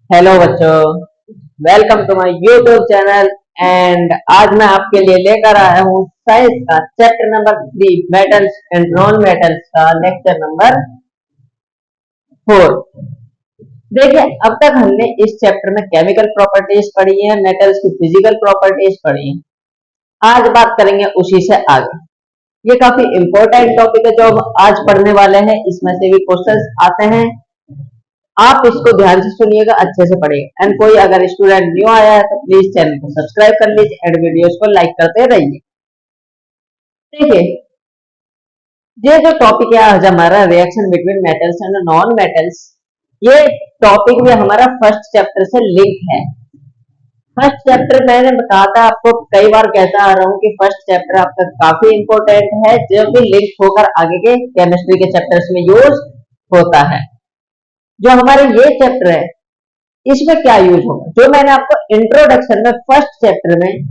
Hello बच्चों, welcome to my YouTube channel. And आज मैं आपके लिए लेकर आया हूँ साइंस का chapter number 3 metals and non metals का लेक्चर नंबर 4। देखिए, अब तक हमने इस चैप्टर में केमिकल प्रॉपर्टीज पढ़ी है, मेटल्स की फिजिकल प्रॉपर्टीज पढ़ी है। आज बात करेंगे उसी से आगे। ये काफी इंपॉर्टेंट टॉपिक है जो हम आज पढ़ने वाले हैं। इसमें से भी क्वेश्चंस आते हैं, आप इसको ध्यान से सुनिएगा, अच्छे से पढ़िएगा। एंड कोई अगर स्टूडेंट न्यू आया है तो प्लीज चैनल को सब्सक्राइब कर लीजिए एंड वीडियोस को लाइक करते रहिए। देखिए, ये जो टॉपिक है आज हमारा reaction between metals and non metals, ये टॉपिक भी हमारा फर्स्ट चैप्टर से लिंक है। फर्स्ट चैप्टर मैंने बताया था आपको, कई बार कहता आ रहा हूँ कि फर्स्ट चैप्टर आपका काफी इंपॉर्टेंट है, जो कि लिंक होकर आगे के केमिस्ट्री के चैप्टर्स में यूज होता है। जो हमारे ये चैप्टर है, इसमें क्या यूज होगा, जो मैंने आपको इंट्रोडक्शन में फर्स्ट चैप्टर में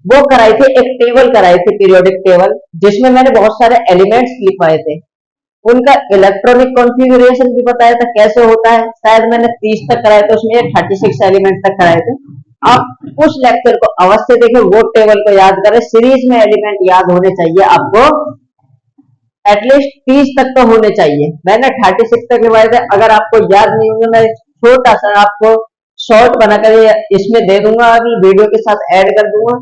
वो कराई थी, एक टेबल कराई थी, पीरियोडिक टेबल, जिसमें मैंने बहुत सारे एलिमेंट्स लिखवाए थे, उनका इलेक्ट्रॉनिक कॉन्फ़िगरेशन भी बताया था कैसे होता है। शायद मैंने 30 तक कराए थे, उसमें 36 एलिमेंट तक कराए थे। आप उस लेक्चर को अवश्य देखें, वो टेबल को याद करें। सीरीज में एलिमेंट याद होने चाहिए आपको, एटलीस्ट 30 तक तो होने चाहिए। मैंने 36 तक लिखवाए थे। अगर आपको याद नहीं होंगे, मैं छोटा सा आपको शॉर्ट बनाकर इसमें दे दूंगा, अभी वीडियो के साथ ऐड कर दूंगा,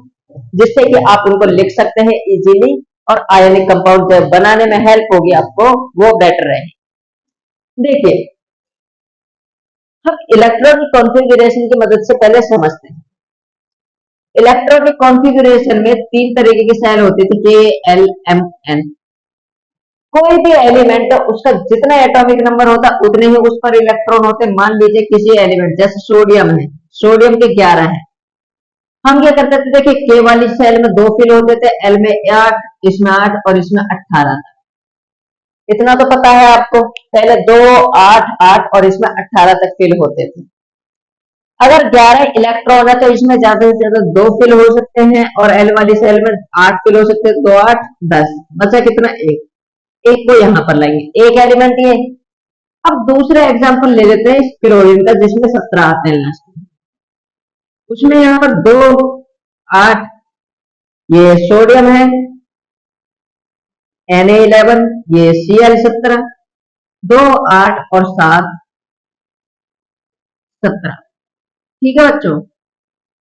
जिससे कि आप उनको लिख सकते हैं इजीली, और आयनिक कंपाउंड जब बनाने में हेल्प होगी आपको, वो बेटर रहे। देखिए, हम इलेक्ट्रॉनिक कॉन्फ़िगरेशन की मदद से पहले समझते हैं। इलेक्ट्रॉनिक कॉन्फ़िगरेशन में 3 तरीके की सेल होती थी, K, L, M, N। कोई भी एलिमेंट, उसका जितना एटॉमिक नंबर होता है उतने ही उस पर इलेक्ट्रॉन होते। मान लीजिए किसी एलिमेंट, जैसे सोडियम है, सोडियम के 11 है। हम क्या करते थे, देखिए, के वाली सेल में 2 फिल होते थे, एल में 8, इसमें 8 और इसमें 18 था। इतना तो पता है आपको, पहले 2, 8, 8 और इसमें 18 तक फिल होते थे। अगर 11 इलेक्ट्रॉन है तो इसमें ज्यादा से ज्यादा 2 फिल हो सकते हैं, और एल वाली सेल में 8 फिल हो सकते हैं। 2, 8, 10, बचा कितना? एक को यहां पर लाएंगे, एक एलिमेंट ये। अब दूसरे एग्जांपल ले लेते हैं क्लोरीन का, जिसमें 17 आते हैं लास्ट में। उसमें यहां पर 2, 8, ये सोडियम है, Na11, ये Cl17, 2, 8 और 7, 17। ठीक है बच्चों,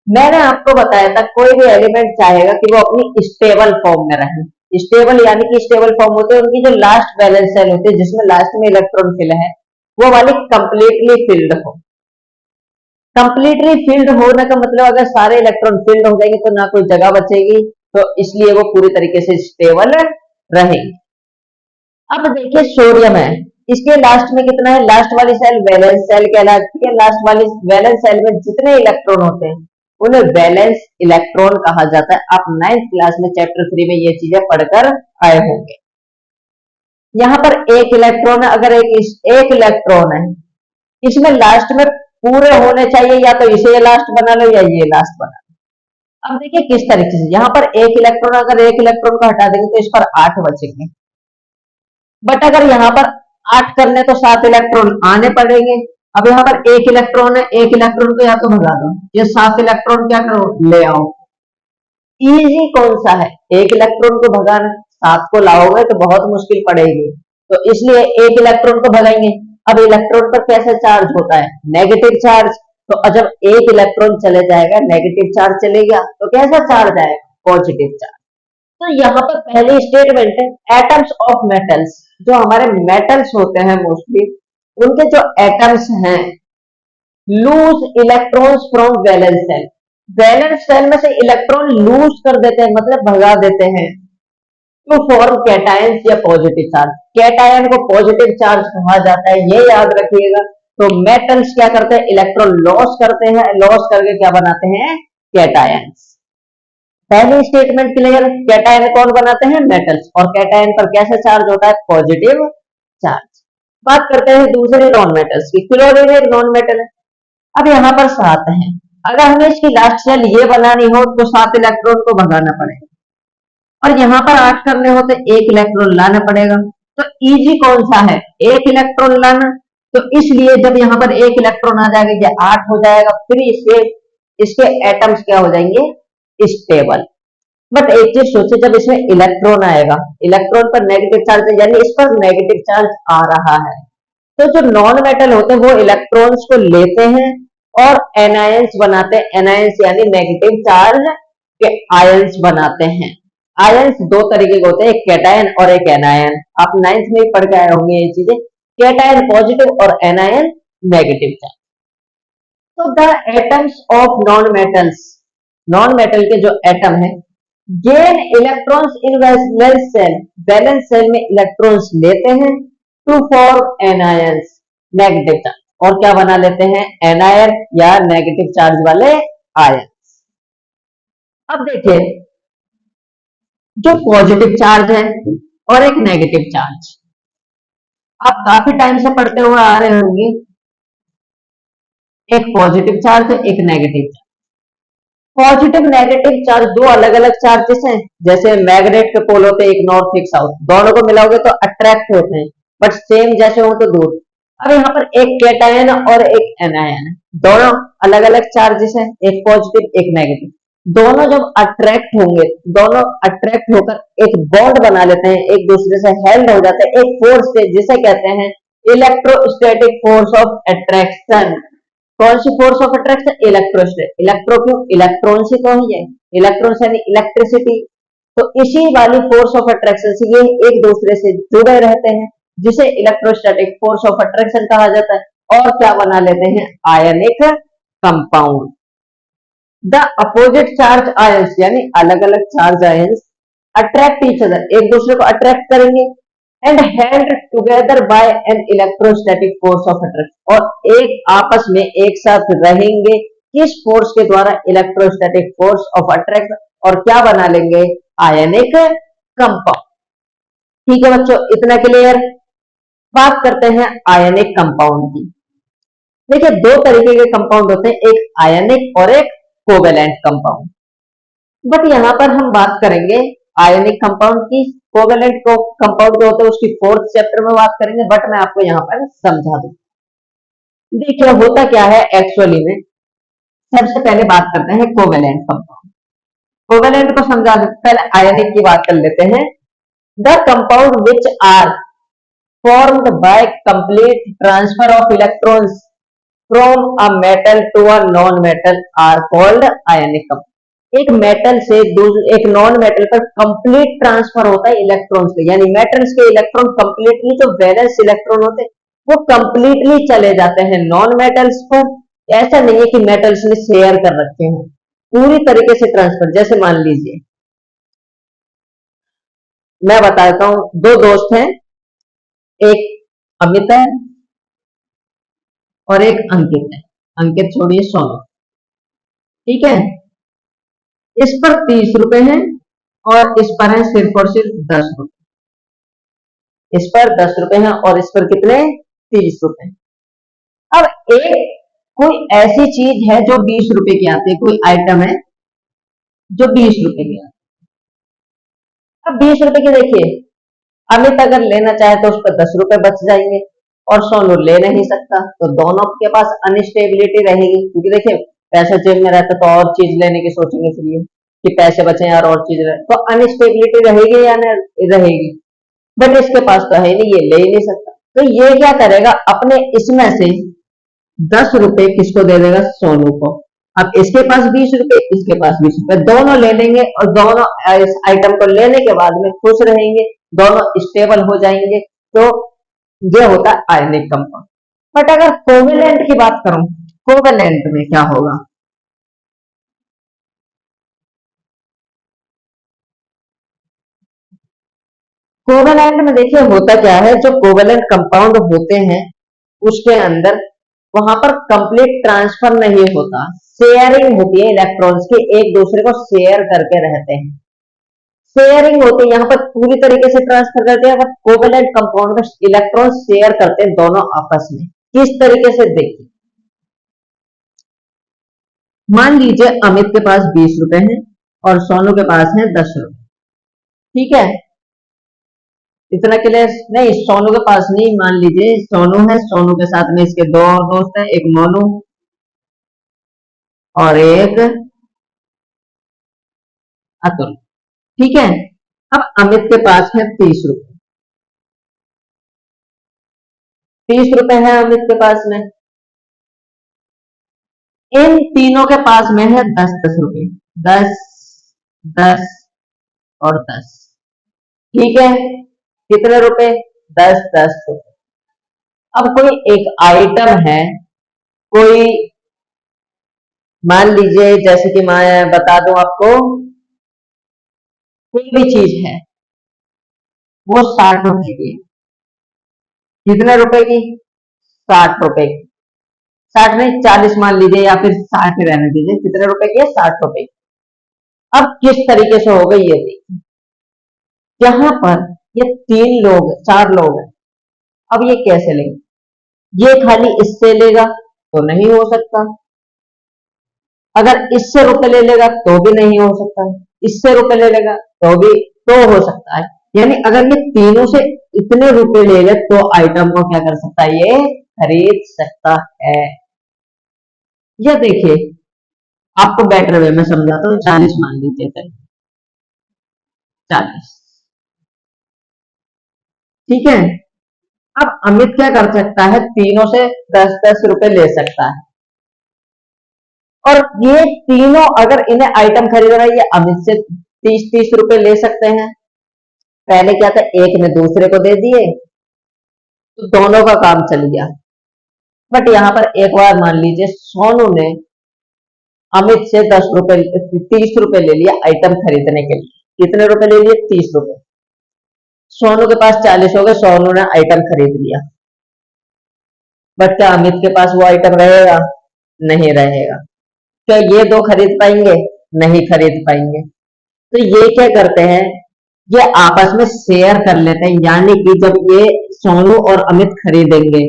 मैंने आपको बताया था कोई भी एलिमेंट चाहेगा कि वो अपनी स्टेबल फॉर्म में रहे। स्टेबल यानी कि स्टेबल फॉर्म होती है उनकी जो लास्ट बैलेंस सेल होती है, जिसमें लास्ट में इलेक्ट्रॉन फिल है, वो वाली कंप्लीटली फिल्ड हो। कंप्लीटली फिल्ड होने का मतलब, अगर सारे इलेक्ट्रॉन फिल्ड हो जाएंगे तो ना कोई जगह बचेगी, तो इसलिए वो पूरी तरीके से स्टेबल रहेगी। अब देखिए, सोडियम है, इसके लास्ट में कितना है? लास्ट वाली सेल वैलेंस सेल कहलाती है। लास्ट वाली वैलेंस सेल में जितने इलेक्ट्रॉन होते हैं उन्हें वैलेंस इलेक्ट्रॉन कहा जाता है। आप 9th क्लास में चैप्टर 3 में ये चीजें पढ़कर आए होंगे। यहाँ पर एक इलेक्ट्रॉन है, अगर एक इलेक्ट्रॉन है, इसमें लास्ट में पूरे होने चाहिए, या तो इसे लास्ट बना लो या ये लास्ट बना लो। अब देखिए किस तरीके से, यहाँ पर एक इलेक्ट्रॉन, अगर एक इलेक्ट्रॉन को हटा देंगे तो इस पर 8 बचेंगे। बट अगर यहाँ पर 8 करने तो 7 इलेक्ट्रॉन आने पड़ेंगे। अब यहाँ पर एक इलेक्ट्रॉन है, एक इलेक्ट्रॉन को या तो भगा दो, ये 7 इलेक्ट्रॉन क्या करो? ले आओ। इजी कौन सा है? एक इलेक्ट्रॉन को भगाना। 7 को लाओगे तो बहुत मुश्किल पड़ेगी, तो इसलिए एक इलेक्ट्रॉन को भगाएंगे। अब इलेक्ट्रॉन पर कैसे चार्ज होता है? Negative charge. तो जब एक इलेक्ट्रॉन चले जाएगा, नेगेटिव चार्ज चलेगा, तो कैसा चार्ज आएगा? Positive charge. तो यहाँ पर पहली स्टेटमेंट है एटम्स ऑफ मेटल्स। जो हमारे मेटल्स होते हैं मोस्टली, उनके जो एटम्स हैं, loose electrons from valence shell. Valence shell में से इलेक्ट्रॉन लूज कर देते हैं, मतलब भगा देते हैं, टू फॉर्म कैटायंस या पॉजिटिव चार्ज। कैटायन को पॉजिटिव चार्ज कहा जाता है, ये याद रखिएगा। तो मेटल्स क्या करते हैं? इलेक्ट्रॉन लॉस करते हैं, लॉस करके क्या बनाते हैं? कैटायंस। पहली स्टेटमेंट क्लियर। कैटायन कौन बनाते हैं? मेटल्स। और कैटायन पर कैसे चार्ज होता है? Positive charge. बात करते हैं दूसरे नॉन मेटल्स की। क्लोरीन एक नॉन मेटल है। अब यहाँ पर 7 है, अगर हमें इसकी लास्ट सेल ये बनानी हो तो 7 इलेक्ट्रॉन को भगाना पड़ेगा, और यहाँ पर 8 करने हो तो 1 इलेक्ट्रॉन लाना पड़ेगा। तो इजी कौन सा है? 1 इलेक्ट्रॉन लाना। तो इसलिए जब यहाँ पर एक इलेक्ट्रॉन आ जाएगा ये 8 हो जाएगा, फिर इसके इसके एटम्स क्या हो जाएंगे, स्टेबल। बट एक चीज सोचिए, जब इसमें इलेक्ट्रॉन आएगा, इलेक्ट्रॉन पर नेगेटिव चार्ज है, यानी इस पर नेगेटिव चार्ज आ रहा है, तो जो नॉन मेटल होते हैं वो इलेक्ट्रॉन्स को लेते हैं और एनायंस बनाते हैं। एनायंस यानी नेगेटिव चार्ज के आयंस बनाते हैं। आयंस दो तरीके के होते हैं, एक कैटायन और एक एनायन। आप 9th में ही पढ़ के आए होंगे ये चीजें, कैटायन पॉजिटिव और एनायन नेगेटिव चार्ज। तो the atoms of non metals, non metal के जो एटम है, gain electrons in valence shell, valence shell में इलेक्ट्रॉन्स लेते हैं to form anions, negative charge, और क्या बना लेते हैं, एनायन या नेगेटिव चार्ज वाले आयंस। अब देखिए, जो पॉजिटिव चार्ज है और एक नेगेटिव चार्ज, आप काफी टाइम से पढ़ते हुए आ रहे होंगे, एक पॉजिटिव चार्ज है, एक negative charge. Positive negative charge दो अलग अलग चार्जेस हैं, जैसे मैग्नेट के पोल होते हैं, एक नॉर्थ एक साउथ, दोनों को मिलाओगे तो अट्रैक्ट होते हैं, बट सेम जैसे हो तो दूर। अब यहाँ पर एक कैटायन और एक एनायन है, दोनों अलग अलग चार्जेस हैं, एक पॉजिटिव एक नेगेटिव। दोनों जब अट्रैक्ट होंगे, दोनों अट्रैक्ट होकर एक बॉन्ड बना लेते हैं, एक दूसरे से हेल्ड हो जाते हैं, एक फोर्स से, जिसे कहते हैं इलेक्ट्रोस्टैटिक फोर्स ऑफ अट्रैक्शन। कौन सी force of attraction, electrostatic. Electro क्यों, इलेक्ट्रॉन से तो ही है, इलेक्ट्रॉन से यानी इलेक्ट्रिसिटी, तो इसी वाली फोर्स ऑफ अट्रैक्शन से ये एक दूसरे से जुड़े रहते हैं, जिसे इलेक्ट्रोस्टैटिक फोर्स ऑफ अट्रैक्शन कहा जाता है। और क्या बना लेते हैं, ionic compound. The opposite charge ions, यानी अलग अलग charge ions attract each other, एक दूसरे को अट्रैक्ट करेंगे, and held together by an electrostatic force of attraction, और एक आपस में एक साथ रहेंगे किस फोर्स के द्वारा, इलेक्ट्रोस्टैटिक फोर्स ऑफ अट्रैक्शन, और क्या बना लेंगे, आयनिक कंपाउंड। ठीक है बच्चों, इतना क्लियर। बात करते हैं आयनिक कंपाउंड की। देखिए, दो तरीके के कंपाउंड होते हैं, एक आयनिक और एक कोवेलेंट कंपाउंड। बट यहाँ पर हम बात करेंगे आयनिक कंपाउंड की, कोवेलेंट कंपाउंड जो होते हैं उसकी 4th चैप्टर में बात करेंगे, बट मैं आपको यहाँ पर समझा दूं। देखिए होता क्या है एक्चुअली में, सबसे पहले बात करते हैं कोवेलेंट कंपाउंड। कोवेलेंट को समझा दो, पहले आयनिक की बात कर लेते हैं। The compound which are formed by complete transfer of electrons from a metal to a non metal are called ionic compound. एक मेटल से एक नॉन मेटल पर कंप्लीट ट्रांसफर होता है इलेक्ट्रॉन्स के, यानी मेटल्स के इलेक्ट्रॉन कंप्लीटली, जो वैलेंस इलेक्ट्रॉन होते हैं वो कंप्लीटली चले जाते हैं नॉन मेटल्स पर। ऐसा नहीं है कि मेटल्स ने शेयर कर रखे हैं, पूरी तरीके से ट्रांसफर। जैसे मान लीजिए, मैं बताता हूं, दो दोस्त हैं, एक अमित है और एक अंकित है। अंकित छोड़िए, सोनू, ठीक है। इस पर 30 रुपए हैं और इस पर है सिर्फ और सिर्फ 10 रुपए। इस पर 10 रुपए हैं और इस पर कितने, 30 रुपए। अब एक कोई ऐसी चीज है जो 20 रुपए की आती है, कोई आइटम है जो 20 रुपए की आती है। अब 20 रुपए की देखिए, अमित अगर लेना चाहे तो उस पर 10 रुपए बच जाएंगे, और सोनू ले नहीं सकता, तो दोनों के पास अनस्टेबिलिटी रहेगी, क्योंकि देखिए पैसा जेब में रहता तो और चीज लेने की सोचेंगे, फिर कि पैसे बचे यार और चीज रहे, तो अनस्टेबिलिटी रहेगी या नहीं रहेगी। बट इसके पास तो है नहीं, ये ले ही नहीं सकता, तो ये क्या करेगा, अपने इसमें से 10 रुपए किसको दे देगा, सोनू को। अब इसके पास 20 रुपए, इसके पास 20 रुपए, दोनों ले लेंगे और दोनों इस आइटम को लेने के बाद में खुश रहेंगे, दोनों स्टेबल हो जाएंगे। तो ये होता है आयनिक कंपाउंड। बट अगर कोवेलेंट की बात करूं, कोवेलेंट में क्या होगा, कोवेलेंट में देखिए होता क्या है, जो कोवेलेंट कंपाउंड होते हैं उसके अंदर वहां पर कंप्लीट ट्रांसफर नहीं होता, शेयरिंग होती है, इलेक्ट्रॉन्स की एक दूसरे को शेयर करके रहते हैं, शेयरिंग होती है, यहाँ पर पूरी तरीके से ट्रांसफर करते हैं। बट कोवेलेंट कंपाउंड में इलेक्ट्रॉन शेयर करते हैं दोनों आपस में। किस तरीके से, देखिए मान लीजिए अमित के पास 20 रुपए हैं और सोनू के पास है 10 रुपए, ठीक है। इतना क्लियर? नहीं, सोनू के पास नहीं, मान लीजिए सोनू है, सोनू के साथ में इसके दो और दोस्त हैं, एक मोनू और एक अतुल। ठीक है, अब अमित के पास है 30 रुपए। 30 रुपए है अमित के पास में। इन तीनों के पास में है 10-10 रुपए। 10, 10 और 10। ठीक है, कितने रुपए? 10-10 रुपए। अब कोई एक आइटम है, कोई मान लीजिए, जैसे कि मैं बता दूं आपको, कोई भी चीज है, वो 60 रुपए की। कितने रुपए की? 60 रुपए की। 60 नहीं, 40 मान लीजिए, या फिर 60 रहने दीजिए। कितने रुपए की है? 60 रुपए की। अब किस तरीके से हो गई ये देखिए, यहाँ पर ये 3 लोग 4 लोग हैं। अब ये कैसे लेंगे? ये खाली इससे लेगा तो नहीं हो सकता, अगर इससे रुपए ले लेगा तो भी नहीं हो सकता, इससे रुपए ले लेगा तो भी तो हो सकता है। यानी अगर ये तीनों से इतने रुपए ले ले तो आइटम को क्या कर सकता है? ये खरीद सकता है। यह देखिए, आपको बेटर वे में समझाता हूँ। 40 मान लीजिए, चलिए 40। ठीक है, अब अमित क्या कर सकता है? तीनों से 10-10 रुपए ले सकता है। और ये तीनों अगर इन्हें आइटम खरीदना है, ये अमित से 30-30 रुपए ले सकते हैं। पहले क्या था, एक ने दूसरे को दे दिए तो दोनों का काम चल गया। बट यहाँ पर एक बार मान लीजिए सोनू ने अमित से 10 रुपए 30 रुपए ले लिया आइटम खरीदने के लिए। कितने रुपए ले लिए? 30 रुपए। सोनू के पास 40 हो गए, सोनू ने आइटम खरीद लिया। बट क्या अमित के पास वो आइटम रहेगा? नहीं रहेगा। क्या ये दो खरीद पाएंगे? नहीं खरीद पाएंगे। तो ये क्या करते हैं, ये आपस में शेयर कर लेते हैं। यानी कि जब ये सोनू और अमित खरीदेंगे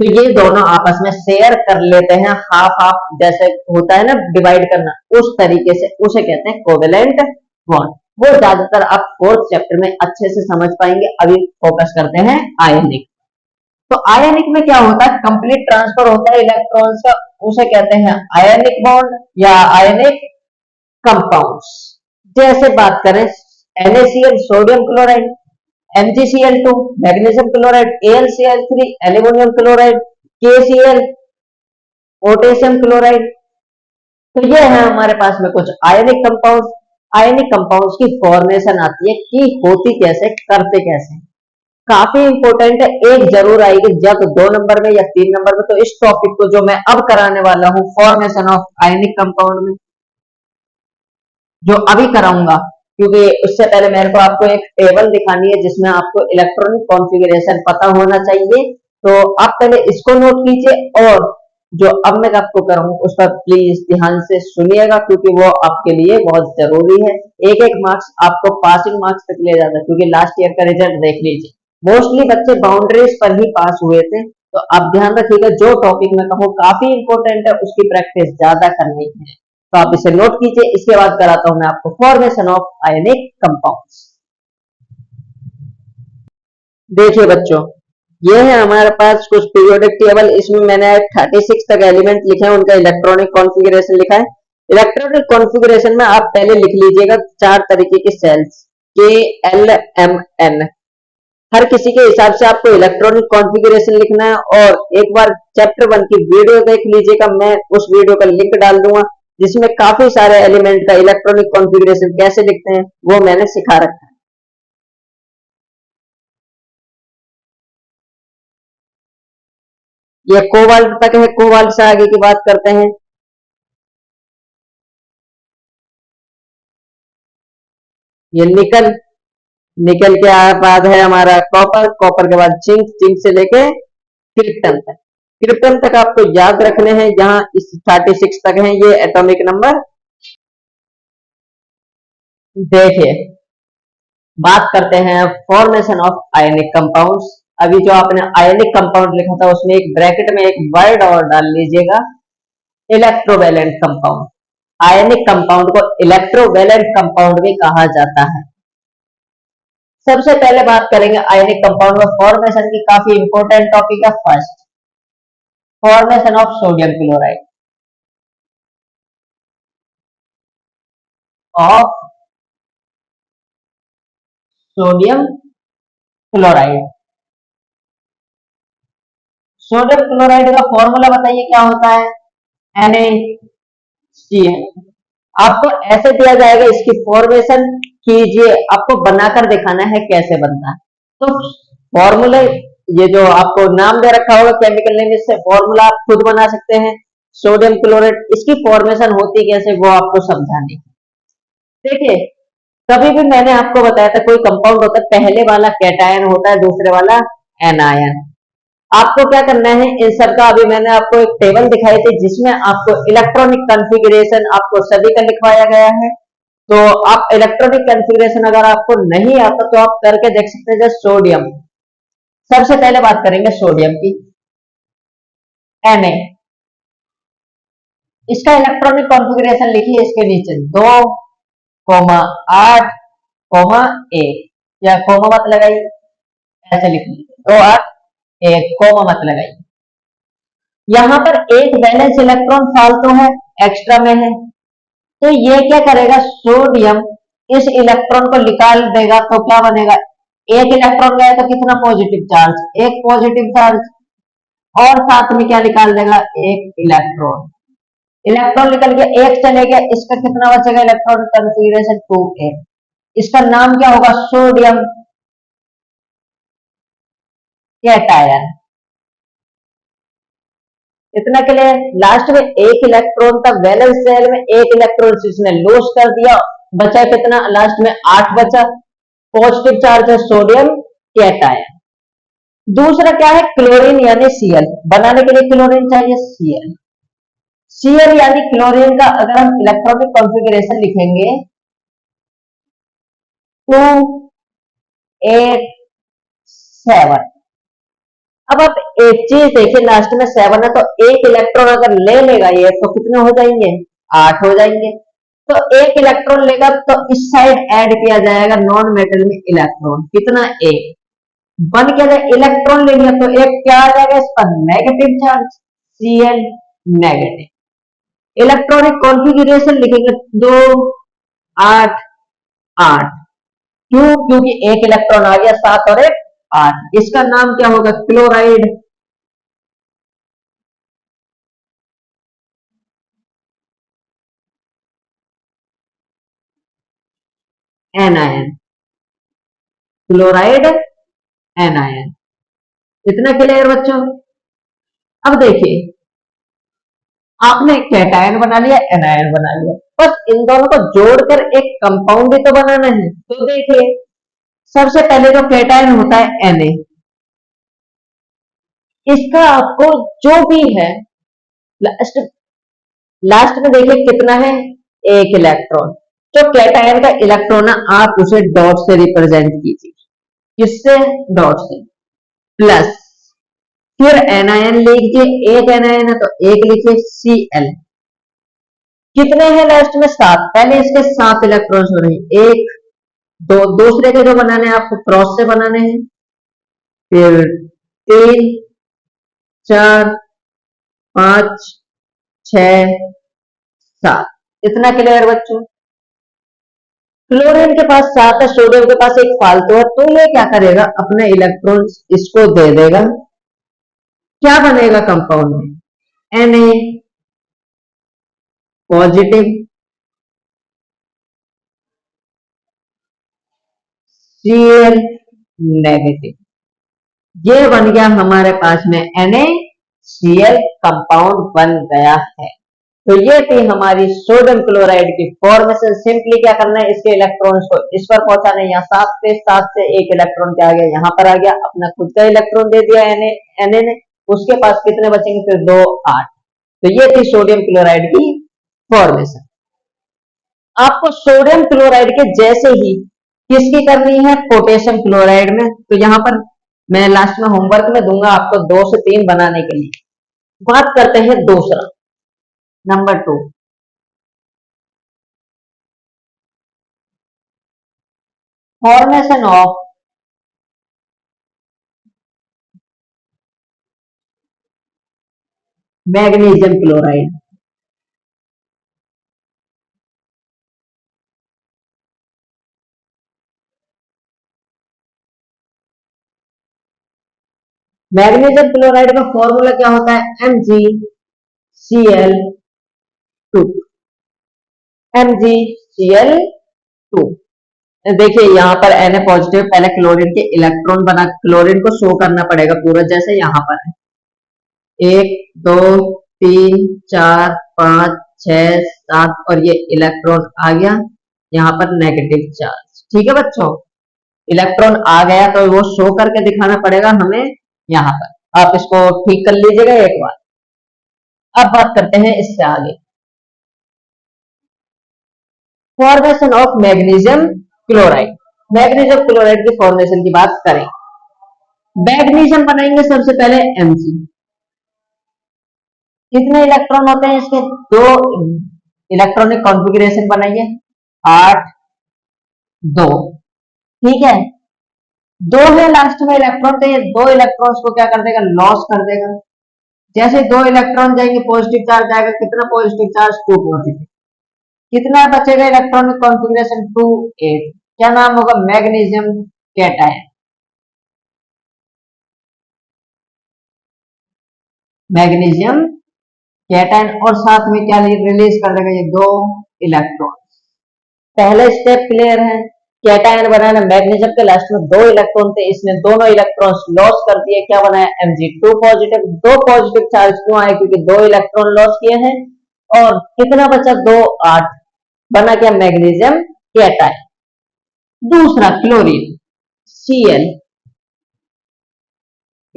तो ये दोनों आपस में शेयर कर लेते हैं, हाफ हाफ, जैसे होता है ना डिवाइड करना, उस तरीके से। उसे कहते हैं कोवेलेंट बॉन्ड। वो ज्यादातर आप 4th चैप्टर में अच्छे से समझ पाएंगे। अभी फोकस करते हैं आयनिक। तो आयनिक में क्या होता है? कंप्लीट ट्रांसफर होता है इलेक्ट्रॉन्स का, उसे कहते हैं आयनिक बॉन्ड या आयनिक कंपाउंड्स। जैसे बात करें NaCl sodium chloride, MgCl2 magnesium chloride, AlCl3 aluminium chloride, KCl potassium chloride. तो ये है हमारे पास में कुछ आयनिक कंपाउंड्स। आयनिक कंपाउंड्स की फॉर्मेशन आती है कि होती कैसे, करते कैसे। काफी इंपॉर्टेंट है, एक जरूर आएगी जब 2 नंबर में या 3 नंबर में। तो इस टॉपिक को जो मैं अब कराने वाला हूं फॉर्मेशन ऑफ आयनिक कंपाउंड में, जो अभी कराऊंगा, क्योंकि उससे पहले मेरे को आपको एक टेबल दिखानी है जिसमें आपको इलेक्ट्रॉनिक कॉन्फ़िगरेशन पता होना चाहिए। तो आप पहले इसको नोट कीजिए, और जो अब मैं आपको करूंगा उस पर प्लीज ध्यान से सुनिएगा, क्योंकि वो आपके लिए बहुत जरूरी है। एक एक मार्क्स आपको पासिंग मार्क्स तक ले जाता है, क्योंकि लास्ट ईयर का रिजल्ट देख लीजिए, मोस्टली बच्चे बाउंड्रीज पर ही पास हुए थे। तो आप ध्यान रखिएगा, जो टॉपिक में कहूँ काफी इंपॉर्टेंट है उसकी प्रैक्टिस ज्यादा करनी है। तो आप इसे नोट कीजिए। इसके बाद कराता हूं मैं आपको फॉर्मेशन ऑफ आयनिक कंपाउंड्स। देखिए बच्चों, ये है हमारे पास कुछ पीरियोडिक टेबल। इसमें मैंने 36 तक एलिमेंट लिखे हैं, उनका इलेक्ट्रॉनिक कॉन्फ़िगरेशन लिखा है। इलेक्ट्रॉनिक कॉन्फ़िगरेशन में आप पहले लिख लीजिएगा 4 तरीके के सेल्स, KLMN। हर किसी के हिसाब से आपको इलेक्ट्रॉनिक कॉन्फ़िगरेशन लिखना है। और एक बार चैप्टर 1 की वीडियो देख लीजिएगा, मैं उस वीडियो का लिंक डाल दूंगा, जिसमें काफी सारे एलिमेंट का इलेक्ट्रॉनिक कॉन्फ़िगरेशन कैसे लिखते हैं वो मैंने सिखा रखा है। ये कोबाल्ट तक है, कोबाल्ट से आगे की बात करते हैं। ये निकल, निकल के बाद है हमारा कॉपर, कॉपर के बाद जिंक, जिंक से लेके क्रिप्टन तक। क्रिप्टन तक आपको याद रखने हैं, यहाँ इस 36 तक है ये एटॉमिक नंबर। देखिए, बात करते हैं फॉर्मेशन ऑफ आयनिक कंपाउंड्स। अभी जो आपने आयनिक कंपाउंड लिखा था उसमें एक ब्रैकेट में एक वर्ड और डाल लीजिएगा, इलेक्ट्रोवैलेंट कंपाउंड। आयनिक कंपाउंड को इलेक्ट्रोवैलेंट कंपाउंड भी कहा जाता है। सबसे पहले बात करेंगे आयनिक कंपाउंड में फॉर्मेशन की, काफी इंपॉर्टेंट टॉपिक है। First, formation of sodium chloride, of sodium chloride. Sodium chloride का फॉर्मूला बताइए क्या होता है? NaCl। आपको ऐसे दिया जाएगा, इसकी फॉर्मेशन कीजिए, आपको बनाकर दिखाना है कैसे बनता है। तो फॉर्मूले, ये जो आपको नाम दे रखा होगा केमिकल नेम, इससे फॉर्मूला आप खुद बना सकते हैं। सोडियम क्लोराइड, इसकी फॉर्मेशन होती कैसे वो आपको समझाने। देखिए, कभी भी मैंने आपको बताया था कोई कंपाउंड होता है, पहले वाला कैटायन होता है, दूसरे वाला एनायन। आपको क्या करना है, इन सब का अभी मैंने आपको एक टेबल दिखाई थी जिसमें आपको इलेक्ट्रॉनिक कॉन्फ़िगरेशन आपको सभी का लिखवाया गया है। तो आप इलेक्ट्रॉनिक कॉन्फ़िगरेशन अगर आपको नहीं आता तो आप करके देख सकते हैं। जैसे सोडियम, सबसे पहले बात करेंगे सोडियम की। Na, इसका इलेक्ट्रॉनिक कॉन्फ़िगरेशन लिखिए इसके नीचे 2,8,1, या कोमा मत लगाइए, ऐसे लिख लीजिए 2,8,1, कोमा मत लगाइए। यहां पर एक वैलेंस इलेक्ट्रॉन फालतू है, एक्स्ट्रा में है, तो ये क्या करेगा, सोडियम इस इलेक्ट्रॉन को निकाल देगा। तो क्या बनेगा, एक इलेक्ट्रॉन गया तो कितना पॉजिटिव चार्ज, एक पॉजिटिव चार्ज, और साथ में क्या निकाल देगा, एक इलेक्ट्रॉन। इलेक्ट्रॉन निकल गया, एक चले गया, इसका कितना बचेगा, इलेक्ट्रॉन कॉन्फ़िगरेशन 2a। इसका नाम क्या होगा, सोडियम कैटायन। इतना के लिए लास्ट में एक इलेक्ट्रॉन था, वैलेंस शेल में एक इलेक्ट्रॉन इसने लॉस कर दिया, बचा कितना, लास्ट में 8 बचा, पॉजिटिव चार्ज है सोडियम कैटायन। दूसरा क्या है, क्लोरीन यानी Cl। बनाने के लिए क्लोरीन चाहिए, Cl। Cl यानी क्लोरीन का अगर हम इलेक्ट्रॉनिक कॉन्फ़िगरेशन लिखेंगे 2,8,7। अब आप एक चीज देखिए, लास्ट में 7 है, तो एक इलेक्ट्रॉन अगर ले लेगा ये तो कितने हो जाएंगे, 8 हो जाएंगे। तो एक इलेक्ट्रॉन लेगा तो इस साइड ऐड किया जाएगा नॉन मेटल में इलेक्ट्रॉन, कितना, एक। बन क्या जाए, इलेक्ट्रॉन ले लिया तो एक क्या आ जाएगा इस पर, negative charge, Cl negative. Electronic configuration लिखेंगे 2,8,8। क्यों, क्योंकि एक इलेक्ट्रॉन आ गया, 7 और 1 8। इसका नाम क्या होगा, क्लोराइड एनायन, क्लोराइड एनायन। इतना क्लियर बच्चों? अब देखिए, आपने कैटायन बना लिया, एनायन बना लिया, बस इन दोनों को जोड़कर एक कंपाउंड भी तो बनाना है। तो देखिए, सबसे पहले जो कैटायन होता है Na, इसका आपको जो भी है, लास्ट लास्ट में देखिए कितना है, एक इलेक्ट्रॉन। जो कैटायन का इलेक्ट्रॉन है आप उसे डॉट से रिप्रेजेंट कीजिए, किससे, डॉट से। प्लस फिर एनायन लीजिए, एक एनायन है तो एक लिखिए, Cl। कितने हैं लास्ट में, 7। पहले इसके 7 इलेक्ट्रॉन्स हो रहे हैं, एक दो, दूसरे के जो बनाने हैं आपको क्रॉस से बनाने हैं, फिर 3, 4, 5, 6, 7। इतना क्लियर बच्चों? क्लोरीन के पास 7 है, सोडियम के पास एक फालतू है, तो ये क्या करेगा, अपने इलेक्ट्रॉन्स इसको दे देगा। क्या बनेगा कंपाउंड में, Na पॉजिटिव, Cl नेगेटिव। ये बन गया हमारे पास में NaCl कंपाउंड बन गया है। तो ये थी हमारी सोडियम क्लोराइड की फॉर्मेशन। सिंपली क्या करना है, इसके इलेक्ट्रॉन्स को इस पर पहुंचाना है, यहाँ 7 से एक इलेक्ट्रॉन क्या आ गया, यहाँ पर आ गया, अपना खुद का इलेक्ट्रॉन दे दिया Na ने, उसके पास कितने बचेंगे, फिर 2, 8। तो ये थी सोडियम क्लोराइड की फॉर्मेशन। आपको सोडियम क्लोराइड के जैसे ही किसकी करनी है, पोटेशियम क्लोराइड में। तो यहाँ पर मैं लास्ट में होमवर्क में दूंगा आपको 2 से 3 बनाने के लिए। बात करते हैं दूसरा, number 2, formation of magnesium chloride. Magnesium chloride का फॉर्मूला क्या होता है? MgCl2। MgCl2। देखिए यहाँ पर Na पॉजिटिव, पहले क्लोरीन के इलेक्ट्रॉन बना, क्लोरीन को शो करना पड़ेगा पूरा, जैसे यहाँ पर है 1 2 3 4 5 6 7 और ये इलेक्ट्रॉन आ गया यहाँ पर नेगेटिव चार्ज। ठीक है बच्चों, इलेक्ट्रॉन आ गया तो वो शो करके दिखाना पड़ेगा हमें यहाँ पर। आप इसको ठीक कर लीजिएगा एक बार। अब बात करते हैं इससे आगे, formation of magnesium chloride. Magnesium chloride की फॉर्मेशन की बात करें, मैग्नीशियम बनाएंगे सबसे पहले Mg। कितने इलेक्ट्रॉन होते हैं इसके? 2 इलेक्ट्रॉनिक कॉन्फ़िगरेशन बनाइए, 8 2। ठीक है, 2 है लास्ट में इलेक्ट्रॉन, तो ये 2 इलेक्ट्रॉन्स को क्या कर देगा? लॉस कर देगा। जैसे 2 इलेक्ट्रॉन जाएंगे पॉजिटिव चार्ज आएगा, कितना पॉजिटिव चार्ज? 2 पॉजिटिव। कितना बचेगा इलेक्ट्रॉनिक कॉन्फ़िगरेशन? 2 8। क्या नाम होगा? Magnesium cation. मैग्नीशियम कैटायन, और साथ में क्या रिलीज कर देगा? ये 2 इलेक्ट्रॉन। पहले स्टेप क्लियर है, कैटायन बनाना मैग्नीशियम के, लास्ट में 2 इलेक्ट्रॉन थे, इसने दोनों इलेक्ट्रॉन्स लॉस कर दिए, क्या बनाया? Mg2 positive. 2 पॉजिटिव चार्ज क्यों आए? क्योंकि 2 इलेक्ट्रॉन लॉस किए हैं। और कितना बचा? 2 8, बना क्या? Magnesium cation. दूसरा क्लोरीन Cl,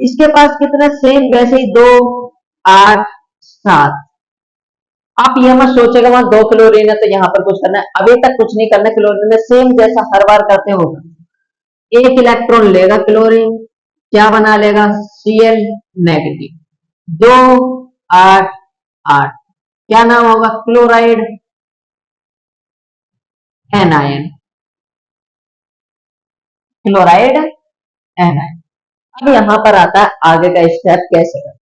इसके पास कितना? सेम वैसे ही 2 8 7। आप यह मत सोचेगा वहां 2 क्लोरीन है तो यहाँ पर कुछ करना है, अभी तक कुछ नहीं करना। क्लोरीन में सेम जैसा हर बार करते हो, 1 इलेक्ट्रॉन लेगा क्लोरीन, क्या बना लेगा? Cl negative. 2 8 8, क्या नाम होगा? Chloride anion. Chloride anion. अब यहां पर आता है आगे का स्टेप कैसे करते।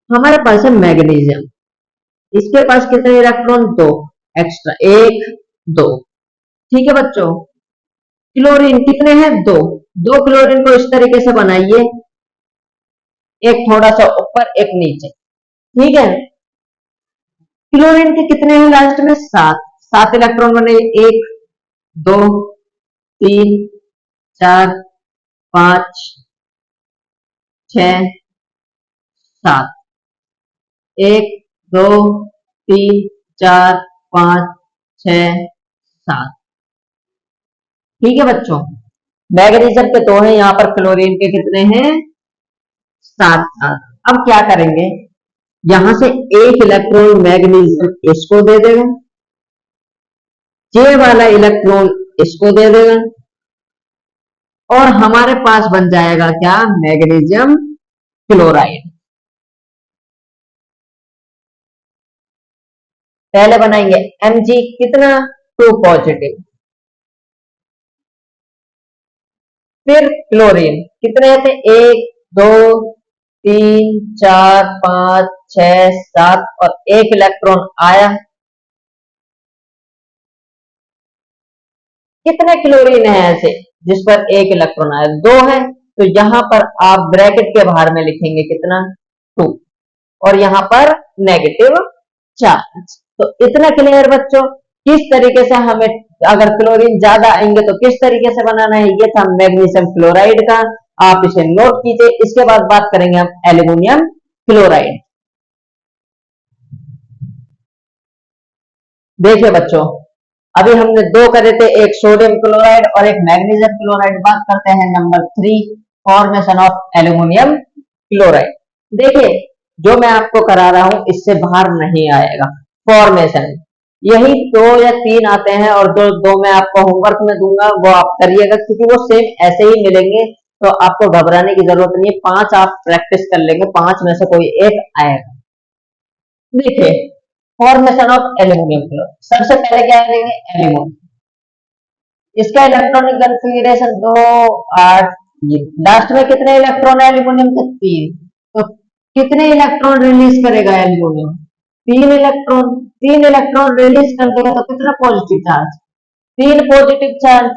हमारे पास है मैग्नीशियम, इसके पास कितने इलेक्ट्रॉन? 2 एक्स्ट्रा, 1 2। ठीक है बच्चों, क्लोरीन कितने हैं? 2। 2 क्लोरीन को इस तरीके से बनाइए, एक थोड़ा सा ऊपर एक नीचे। ठीक है, क्लोरीन के कितने हैं लास्ट में? 7। 7 इलेक्ट्रॉन बने, 1 2 3 4 5 6 7। 1 2 3 4 5 6 7। ठीक है बच्चों, मैग्नीशियम के 2 हैं, यहाँ पर क्लोरीन के कितने हैं? 7 7। अब क्या करेंगे, यहां से 1 इलेक्ट्रॉन मैग्नीशियम इसको दे देगा, ये वाला इलेक्ट्रॉन इसको दे देगा, और हमारे पास बन जाएगा क्या? Magnesium chloride. पहले बनाएंगे Mg कितना? 2 पॉजिटिव। फिर क्लोरीन कितने थे? 1 2 3 4 5 6 7 और 1 इलेक्ट्रॉन आया। कितने क्लोरीन है ऐसे जिस पर 1 इलेक्ट्रॉन आया? 2 है, तो यहां पर आप ब्रैकेट के बाहर में लिखेंगे कितना? 2, और यहां पर नेगेटिव चार्ज। तो इतना क्लियर बच्चों, किस तरीके से हमें अगर क्लोरीन ज्यादा आएंगे तो किस तरीके से बनाना है। ये था मैग्नीशियम क्लोराइड का, आप इसे नोट कीजिए। इसके बाद बात करेंगे हम एल्यूमिनियम क्लोराइड। देखिए बच्चों, अभी हमने 2 करे थे, एक सोडियम क्लोराइड और एक मैग्नीशियम क्लोराइड। बात करते हैं number 3, formation of aluminium chloride. देखिए, जो मैं आपको करा रहा हूं इससे बाहर नहीं आएगा फॉर्मेशन, यही 2 या 3 आते हैं, और जो 2 मैं आपको होमवर्क में दूंगा वो आप करिएगा, क्योंकि वो सेम ऐसे ही मिलेंगे, तो आपको घबराने की जरूरत नहीं है। 5 आप प्रैक्टिस कर लेंगे, 5 में से कोई एक आएगा। देखिए, फॉर्मेशन ऑफ एल्यूमिनियम क्लोराइड, सबसे पहले क्या करेंगे? एल्यूमिनियम, इसका इलेक्ट्रॉनिक कॉन्फ़िगरेशन 2 8, लास्ट में कितने इलेक्ट्रॉन है एल्यूमिनियम के? 3। तो कितने इलेक्ट्रॉन रिलीज करेगा एल्यूमिनियम? 3 इलेक्ट्रॉन। 3 इलेक्ट्रॉन रिलीज कर देगा तो कितना पॉजिटिव चार्ज? 3 positive charge.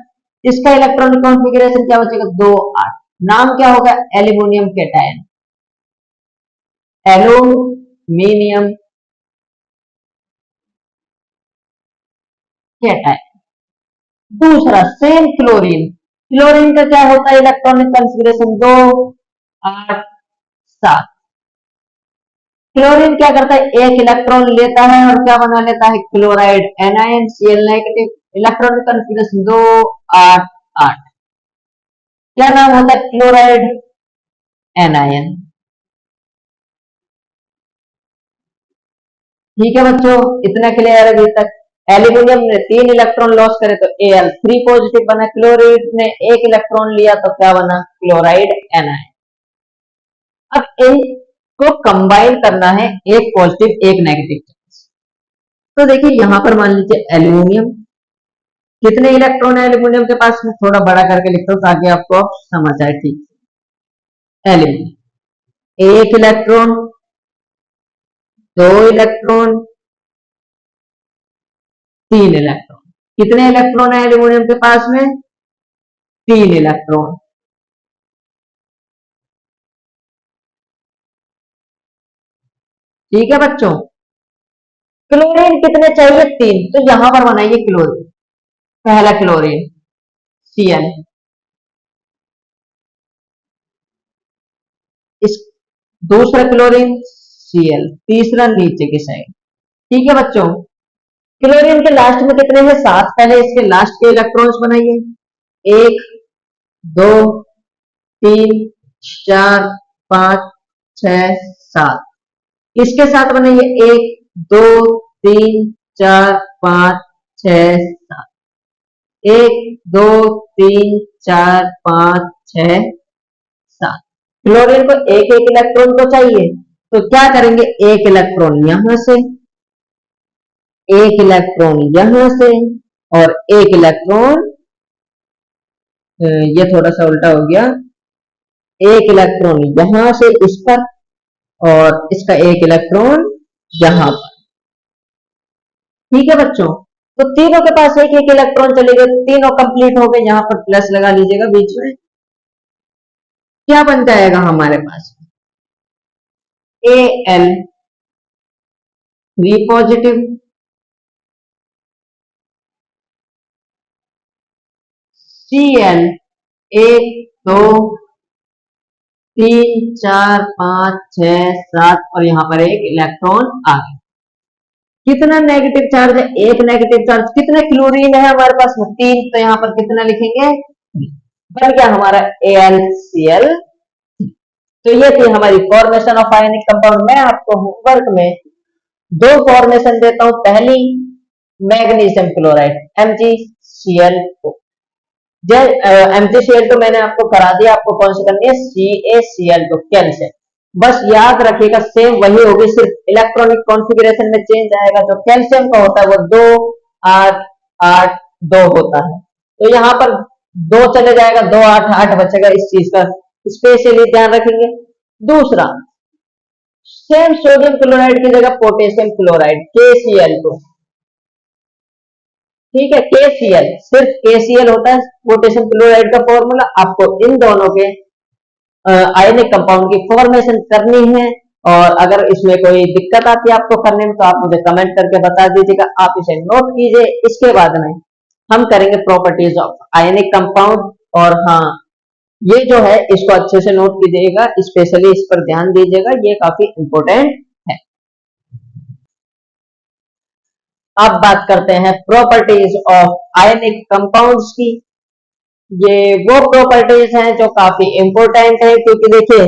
इसका इलेक्ट्रॉनिक कॉन्फ़िगरेशन क्या बचेगा? 2 8। नाम क्या होगा? Aluminium cation. Aluminium cation. दूसरा सेम क्लोरीन। क्लोरीन का क्या होता है इलेक्ट्रॉनिक कॉन्फ़िगरेशन? 2 8 7। क्लोरीन क्या करता है? एक इलेक्ट्रॉन लेता है और क्या बना लेता है? Chloride anion Cl negative. Electronic configuration 2 8 8। क्या नाम होता है? Chloride anion. ठीक है बच्चों, इतना क्लियर है अभी तक। एल्यूमिनियम ने 3 इलेक्ट्रॉन लॉस करे तो Al 3 पॉजिटिव बना। क्लोराइड ने 1 इलेक्ट्रॉन लिया तो क्या बना? Chloride anion. अब इनको कंबाइन करना है, एक पॉजिटिव एक नेगेटिव चार्ज। तो देखिए यहां पर मान लीजिए एल्यूमिनियम, कितने इलेक्ट्रॉन है एल्यूमिनियम के पास में? थोड़ा बड़ा करके लिखता हूं ताकि आपको समझ आए ठीक से। Aluminium 1 electron, 2 electron, 3 electron. कितने इलेक्ट्रॉन है एल्यूमिनियम के पास में? 3 इलेक्ट्रॉन। ठीक है बच्चों, क्लोरीन कितने चाहिए? 3। तो यहां पर बनाइए क्लोरीन। पहला क्लोरीन Cl, इस दूसरा क्लोरीन Cl, तीसरा नीचे की साइड। ठीक है बच्चों, क्लोरीन के लास्ट में कितने हैं? 7। पहले इसके लास्ट के इलेक्ट्रॉन्स बनाइए। 1 2 3 4 5 6 7। इसके साथ बनाइए 1 2 3 4 5 6 7। 1 2 3 4 5 6 7। क्लोरीन को एक एक इलेक्ट्रॉन को चाहिए, तो क्या करेंगे? एक इलेक्ट्रॉन यहां से, एक इलेक्ट्रॉन यहां से, और एक इलेक्ट्रॉन, ये थोड़ा सा उल्टा हो गया, एक इलेक्ट्रॉन यहां से इस पर और इसका एक इलेक्ट्रॉन यहां पर। ठीक है बच्चों, तो तीनों के पास एक एक इलेक्ट्रॉन चले गए, तो तीनों कंप्लीट हो गए। यहां पर प्लस लगा लीजिएगा बीच में। क्या बन जाएगा हमारे पास? Al 3 पॉजिटिव, Cl 1 2 3 4 5 6 7 और यहां पर एक इलेक्ट्रॉन आ गया। कितना नेगेटिव चार्ज है? एक नेगेटिव चार्ज। कितने क्लोरीन है हमारे पास में? 3। तो यहां पर कितना लिखेंगे? बन गया हमारा AlCl। तो ये थी हमारी फॉर्मेशन ऑफ आयनिक कंपाउंड। मैं आपको होमवर्क में 2 फॉर्मेशन देता हूं। पहली मैग्नीशियम क्लोराइड MgCl2। MgCl2 मैंने आपको करा दिया, आपको कौन सी करनी है? CaCl2 calcium. बस याद रखिएगा सेम वही होगी, सिर्फ इलेक्ट्रॉनिक कॉन्फ़िगरेशन में चेंज आएगा। जो कैल्शियम का होता है वो 2 8 8 2 होता है, तो यहाँ पर 2 चले जाएगा, 2 8 8 बचेगा। इस चीज का स्पेशली ध्यान रखेंगे। दूसरा, सेम सोडियम क्लोराइड की जगह पोटेशियम क्लोराइड KCl2। ठीक है, KCl, सिर्फ KCl होता है पोटेशियम क्लोराइड का फॉर्मूला। आपको इन दोनों के आयनिक कंपाउंड की फॉर्मेशन करनी है, और अगर इसमें कोई दिक्कत आती है आपको करने में तो आप मुझे कमेंट करके बता दीजिएगा। आप इसे नोट कीजिए। इसके बाद में हम करेंगे प्रॉपर्टीज ऑफ आयनिक कंपाउंड। और हाँ, ये जो है इसको अच्छे से नोट कीजिएगा, स्पेशली इस पर ध्यान दीजिएगा, ये काफी इंपॉर्टेंट है। अब बात करते हैं प्रॉपर्टीज ऑफ आयनिक कंपाउंड्स की। ये वो प्रॉपर्टीज हैं जो काफी इंपॉर्टेंट है, क्योंकि देखिए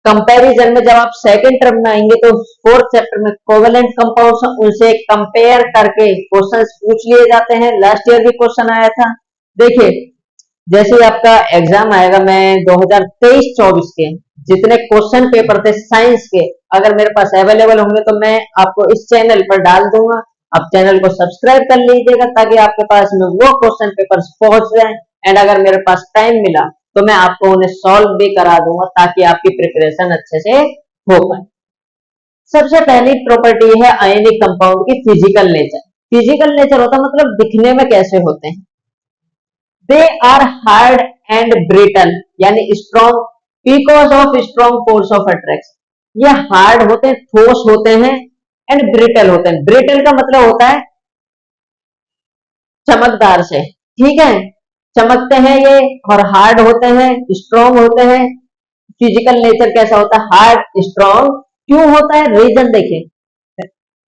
कंपैरिजन में जब आप सेकंड टर्म में आएंगे तो 4th चैप्टर में कोवेलेंट कंपाउंड्स उनसे कंपेयर करके क्वेश्चंस पूछ लिए जाते हैं। लास्ट ईयर भी क्वेश्चन आया था। देखिए जैसे ही आपका एग्जाम आएगा, मैं 2023-24 के जितने क्वेश्चन पेपर थे साइंस के, अगर मेरे पास अवेलेबल होंगे तो मैं आपको इस चैनल पर डाल दूंगा। आप चैनल को सब्सक्राइब कर लीजिएगा ताकि आपके पास में वो क्वेश्चन पेपर्स पहुंच जाए। एंड अगर मेरे पास टाइम मिला तो मैं आपको उन्हें सॉल्व भी करा दूंगा ताकि आपकी प्रिपरेशन अच्छे से हो पाए। सबसे पहली प्रॉपर्टी है आयनिक कंपाउंड की फिजिकल नेचर। फिजिकल नेचर होता मतलब दिखने में कैसे होते हैं। They are hard and brittle, यानी strong because of strong force of attraction. ये हार्ड होते हैं, ठोस होते हैं, एंड ब्रिटल होते हैं। ब्रिटल का मतलब होता है चमकदार से, ठीक है, चमकते हैं ये, और हार्ड होते हैं, स्ट्रॉन्ग होते हैं। फिजिकल नेचर कैसा होता है, हार्ड स्ट्रॉन्ग। क्यों होता है, रीजन देखिए,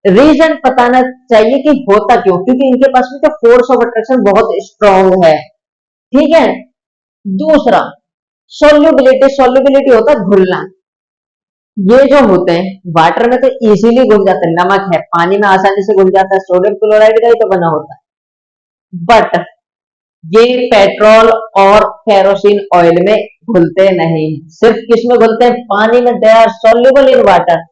रीजन बताना चाहिए कि होता क्यों, क्योंकि इनके पास में जो फोर्स ऑफ अट्रैक्शन बहुत स्ट्रॉन्ग है, ठीक है। दूसरा सोल्यूबिलिटी, सोल्यूबिलिटी होता है घुलना। ये जो होते हैं वाटर में तो इजीली घुल जाते हैं, नमक है पानी में आसानी से घुल जाता है, सोडियम क्लोराइड का ही तो बना होता है। बट ये पेट्रोल और केरोसिन ऑयल में घुलते नहीं, सिर्फ किस में घुलते हैं, पानी में। They are soluble in water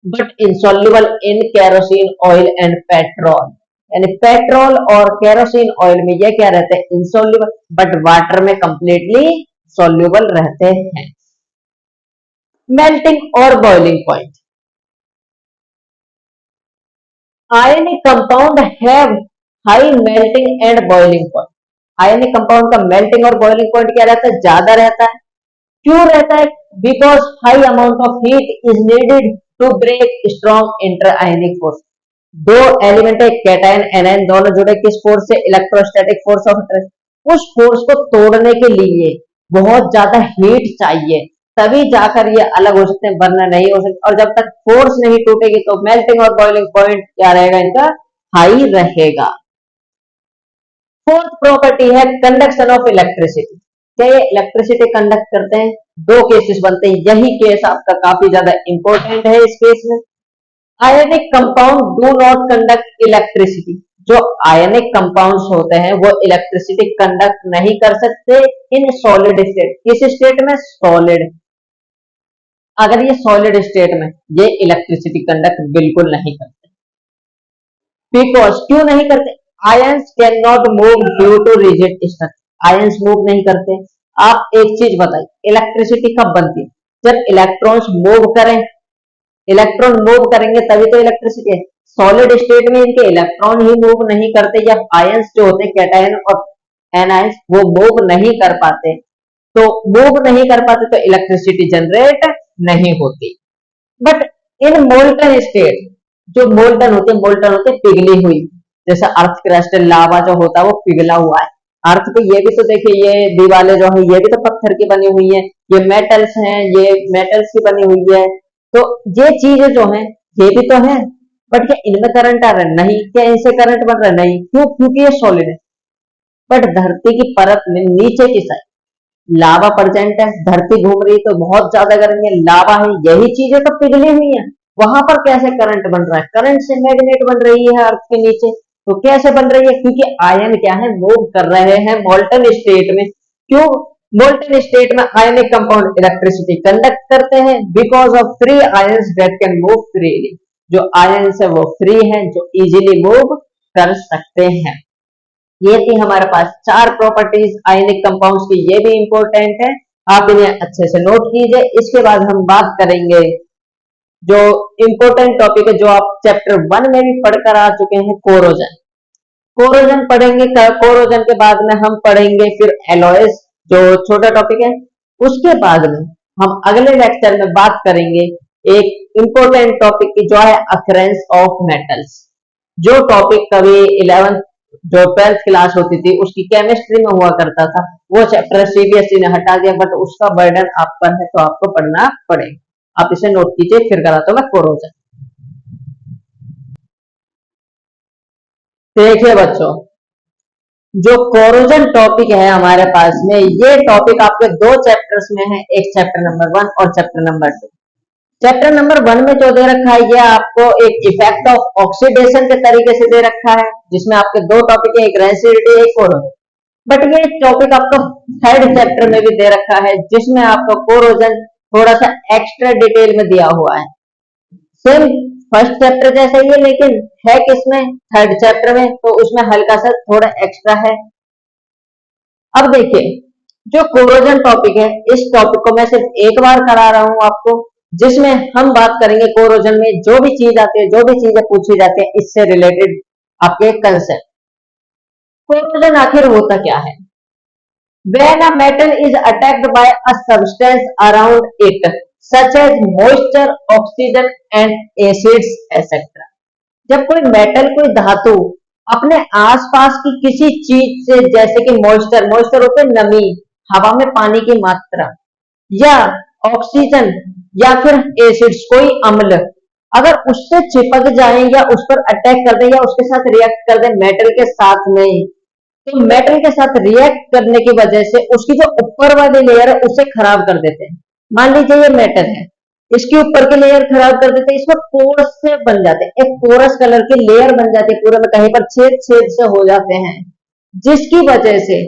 but insoluble in kerosene oil and petrol, यानी पेट्रोल और केरोसिन ऑयल में ये क्या रहते हैं, इनसॉल्युबल, बट वाटर में कंप्लीटली सॉल्युबल रहते हैं। मेल्टिंग और boiling point, ionic compound have high melting and boiling point. Ionic compound का मेल्टिंग और बॉइलिंग पॉइंट क्या रहता है, ज्यादा रहता है। क्यों रहता है, because high amount of heat is needed to break strong inter ionic force. दो एलिमेंट है कैटायन एनायन, दोनों जुड़े किस फोर्स से, इलेक्ट्रोस्टैटिक फोर्स ऑफ अट्रैक्शन। उस फोर्स को तोड़ने के लिए बहुत ज्यादा हीट चाहिए, तभी जाकर ये अलग हो सकते हैं, वरना नहीं हो सकते। और जब तक फोर्स नहीं टूटेगी तो मेल्टिंग और बॉइलिंग पॉइंट क्या रहेगा, इनका हाई रहेगा। फोर्थ प्रॉपर्टी है कंडक्शन ऑफ इलेक्ट्रिसिटी। क्या ये इलेक्ट्रिसिटी कंडक्ट करते हैं, दो केसेस बनते हैं, यही केस आपका काफी ज्यादा इंपॉर्टेंट है। इस केस में ionic compound do not conduct electricity. जो आयनिक कंपाउंड्स होते हैं वो इलेक्ट्रिसिटी कंडक्ट नहीं कर सकते इन सॉलिड स्टेट। किस स्टेट में, सॉलिड। अगर ये सॉलिड स्टेट में, ये इलेक्ट्रिसिटी कंडक्ट बिल्कुल नहीं करते। बिकॉज क्यों नहीं करते, ions can not move due to rigid structure. Ions move नहीं करते। आप एक चीज बताइए, इलेक्ट्रिसिटी कब बनती है, जब इलेक्ट्रॉन्स मूव करें। इलेक्ट्रॉन मूव करेंगे तभी तो इलेक्ट्रिसिटी है। सॉलिड स्टेट में इनके इलेक्ट्रॉन ही मूव नहीं करते, या आयंस जो होते हैं कैटायन और एनायंस वो मूव नहीं कर पाते, तो मूव नहीं कर पाते तो इलेक्ट्रिसिटी जनरेट नहीं होती। बट इन मोल्टन स्टेट, जो मोल्टन होते हैं, मोल्टन होते हैं पिघली हुई, जैसे अर्थ क्रस्ट लावा जो होता है वो पिघला हुआ है। अर्थ पे ये भी तो देखिए, ये दीवारें जो है ये भी तो पत्थर की बनी हुई है, ये मेटल्स हैं, ये मेटल्स की बनी हुई है। तो ये चीजें जो हैं ये भी तो है, बट क्या इनमें करंट आ रहा है, नहीं। क्या इनसे करंट बन रहा है, नहीं। क्यों, क्योंकि ये सॉलिड है। बट धरती की परत में नीचे की साइड लावा प्रेजेंट है, धरती घूम रही है तो बहुत ज्यादा गर्मी है, लावा है, यही चीजें तो पिघली हुई है। वहां पर कैसे करंट बन रहा है, करंट से मैग्नेट बन रही है अर्थ के नीचे। तो कैसे बन रही है, क्योंकि आयन क्या है, मूव कर रहे हैं मोल्टन स्टेट में। क्यों, मोल्टन स्टेट में आयनिक कंपाउंड इलेक्ट्रिसिटी कंडक्ट करते हैं because of free ions that can move freely. जो आयंस है वो फ्री है, जो इजीली मूव कर सकते हैं। ये थी हमारे पास चार प्रॉपर्टीज आयनिक कंपाउंड्स की, ये भी इंपॉर्टेंट है, आप इन्हें अच्छे से नोट कीजिए। इसके बाद हम बात करेंगे जो इंपॉर्टेंट टॉपिक है, जो आप चैप्टर 1 में भी पढ़कर आ चुके हैं, कोरोजन। कोरोजन पढ़ेंगे, कोरोजन के बाद में हम पढ़ेंगे फिर एलॉयस, जो छोटा टॉपिक है। उसके बाद में हम अगले लेक्चर में बात करेंगे एक इंपॉर्टेंट टॉपिक की, जो है अकरेंस ऑफ मेटल्स। जो टॉपिक कभी 11th जो 12th क्लास होती थी उसकी केमिस्ट्री में हुआ करता था, वो चैप्टर सीबीएसई ने हटा दिया, बट उसका बर्डन आप पर है तो आपको पढ़ना पड़ेगा। आप इसे नोट कीजिए, फिर कराता हूं मैं कोरोजन। देखिए बच्चों, जो कोरोजन टॉपिक है हमारे पास में, ये टॉपिक आपके दो चैप्टर्स में है, एक चैप्टर नंबर 1 और चैप्टर नंबर 2। चैप्टर नंबर 1 में जो दे रखा है ये आपको एक इफेक्ट ऑफ ऑक्सीडेशन के तरीके से दे रखा है, जिसमें आपके दो टॉपिक है, एक रेसिडिटी एक कोरोजन। बट ये टॉपिक आपको थर्ड चैप्टर में भी दे रखा है, जिसमें आपको कोरोजन थोड़ा सा एक्स्ट्रा डिटेल में दिया हुआ है। सेम फर्स्ट चैप्टर जैसा ही है, लेकिन है किसमें, थर्ड चैप्टर में, तो उसमें हल्का सा थोड़ा एक्स्ट्रा है। अब देखिए, जो कोरोजन टॉपिक है, इस टॉपिक को मैं सिर्फ एक बार करा रहा हूं आपको, जिसमें हम बात करेंगे कोरोजन में जो भी चीज आती है, जो भी चीजें पूछी जाती है इससे रिलेटेड आपके कंसेप्ट। कोरोजन आखिर होता क्या है? When a metal is attacked by a substance around it, such as moisture, oxygen and acids, etc. जब कोई मेटल, कोई धातु अपने आसपास की किसी चीज से, जैसे कि मॉइस्चर, मॉइस्चर होते नमी, हवा में पानी की मात्रा, या ऑक्सीजन, या फिर एसिड्स, कोई अम्ल, अगर उससे चिपक जाए या उस पर अटैक कर दे या उसके साथ रिएक्ट कर दे मेटल के साथ में, तो मेटल के साथ रिएक्ट करने की वजह से उसकी जो ऊपर वाली लेयर है उसे खराब कर देते हैं। मान लीजिए ये मेटल है, इसके ऊपर की लेयर खराब कर देते हैं, इसमें पोर्स से बन जाते हैं, एक पोरस कलर की लेयर बन जाती है, पूरे में कहीं पर छेद छेद से हो जाते हैं, जिसकी वजह से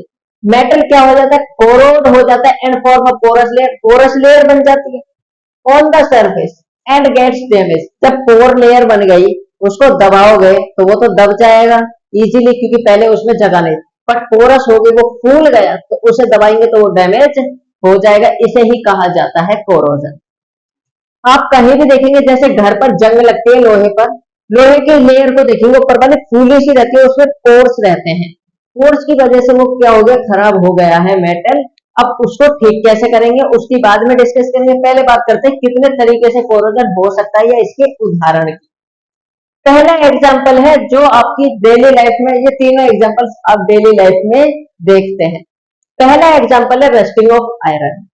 मेटल क्या हो जाता है, कोरोड हो जाता है and form a porous layer बन जाती है on the surface and gets damage. जब पोर लेयर बन गई, उसको दबाओगे तो वो तो दब जाएगा इजीली, क्योंकि पहले उसमें जगह नहीं, बट पोरस हो गई, वो फूल गया, तो उसे दबाएंगे तो वो डैमेज हो जाएगा। इसे ही कहा जाता है कोरोजन। आप कहीं भी देखेंगे, जैसे घर पर जंग लगती है लोहे पर, लोहे के लेयर को देखेंगे ऊपर वाले फूली सी रहती है, उसमें पोर्स रहते हैं, पोर्स की वजह से वो क्या हो गया, खराब हो गया है मेटल। अब उसको ठीक कैसे करेंगे उसकी बाद में डिस्कस करेंगे, पहले बात करते हैं कितने तरीके से कोरोजन हो सकता है या इसके उदाहरण की। पहला एग्जाम्पल है जो आपकी डेली लाइफ में, ये तीनों एग्जाम्पल्स आप डेली लाइफ में देखते हैं। पहला एग्जाम्पल है rusting of iron.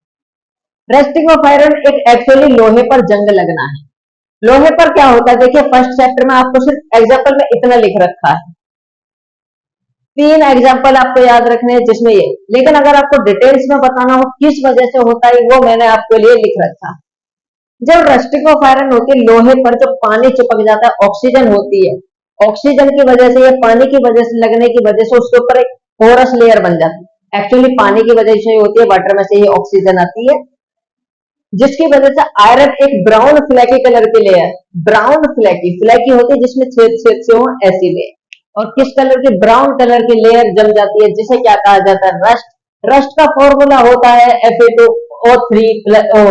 Rusting of iron एक एक्चुअली लोहे पर जंग लगना है। लोहे पर क्या होता है, देखिए फर्स्ट चैप्टर में आपको सिर्फ एग्जाम्पल में इतना लिख रखा है, 3 एग्जाम्पल आपको याद रखने हैं जिसमें ये, लेकिन अगर आपको डिटेल्स में बताना हो किस वजह से होता है, वो मैंने आपके लिए लिख रखा है। जब रस्टिंग ऑफ आयरन होती है, लोहे पर जब पानी चिपक जाता है, ऑक्सीजन होती है, ऑक्सीजन की वजह से या पानी की वजह से लगने की वजह से उसके ऊपर एक पोरस लेयर बन जाती है। एक्चुअली पानी की वजह से होती है, वाटर में से ही ऑक्सीजन आती है, जिसकी वजह से आयरन एक ब्राउन फ्लैकी कलर की लेयर, ब्राउन फ्लैकी, फ्लैकी होती है जिसमें छेद छेद से हो, ऐसी लेयर, और किस कलर की, ब्राउन कलर की लेयर जम जाती है, जिसे क्या कहा जाता है, रस्ट। रस्ट का फॉर्मूला होता है Fe2O3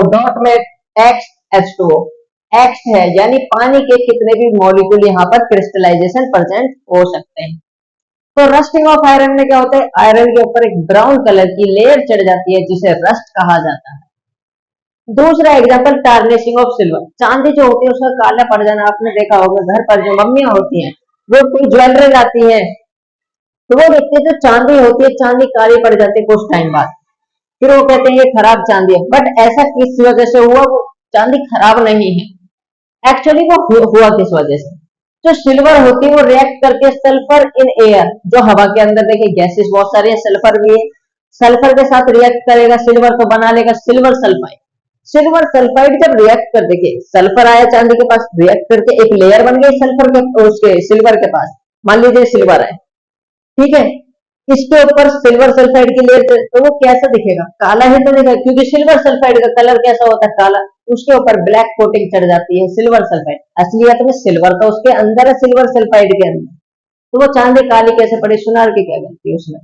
डॉट में X H2O। एक्स है यानी पानी के कितने भी मॉलिक्यूल यहाँ पर क्रिस्टलाइजेशन प्रेजेंट हो सकते हैं। तो रस्टिंग ऑफ आयरन में क्या होता है, आयरन के ऊपर एक ब्राउन कलर की लेयर चढ़ जाती है जिसे रस्ट कहा जाता है। दूसरा एग्जांपल टार्निशिंग ऑफ सिल्वर। चांदी जो होती है उसका काला पड़ जाना, आपने देखा होगा घर पर जो मम्मियां होती हैं वो कोई ज्वेलरी लाती हैं तो वो देखते हैं जो चांदी होती है, चांदी काली पड़ जाती है कुछ टाइम बाद, फिर वो कहते हैं ये खराब चांदी है, बट ऐसा किस वजह से हुआ, वो चांदी खराब नहीं है, एक्चुअली वो हुआ किस वजह से, जो सिल्वर होती है वो रिएक्ट करती है सल्फर इन एयर, जो हवा के अंदर देखिए गैसेस बहुत सारी है, सल्फर भी है, सल्फर के साथ रिएक्ट करेगा सिल्वर, तो बना लेगा सिल्वर सल्फाइड। सिल्वर सल्फाइड जब रिएक्ट कर, देखिए सल्फर आया चांदी के पास, रिएक्ट करके एक लेयर बन गई सल्फर के, उसके सिल्वर के पास, मान लीजिए सिल्वर है, ठीक है, इसके ऊपर सिल्वर सल्फाइड की लेयर, तो वो कैसा दिखेगा, काला ही तो दिखेगा, क्योंकि सिल्वर सल्फाइड का कलर कैसा होता है, काला, उसके ऊपर ब्लैक कोटिंग चढ़ जाती है सिल्वर सल्फाइड, असलियत में सिल्वर तो उसके अंदर है, सिल्वर सल्फाइड के अंदर, तो वो चांदी काली कैसे पड़ी, सुनार की क्या गलती है उसमें,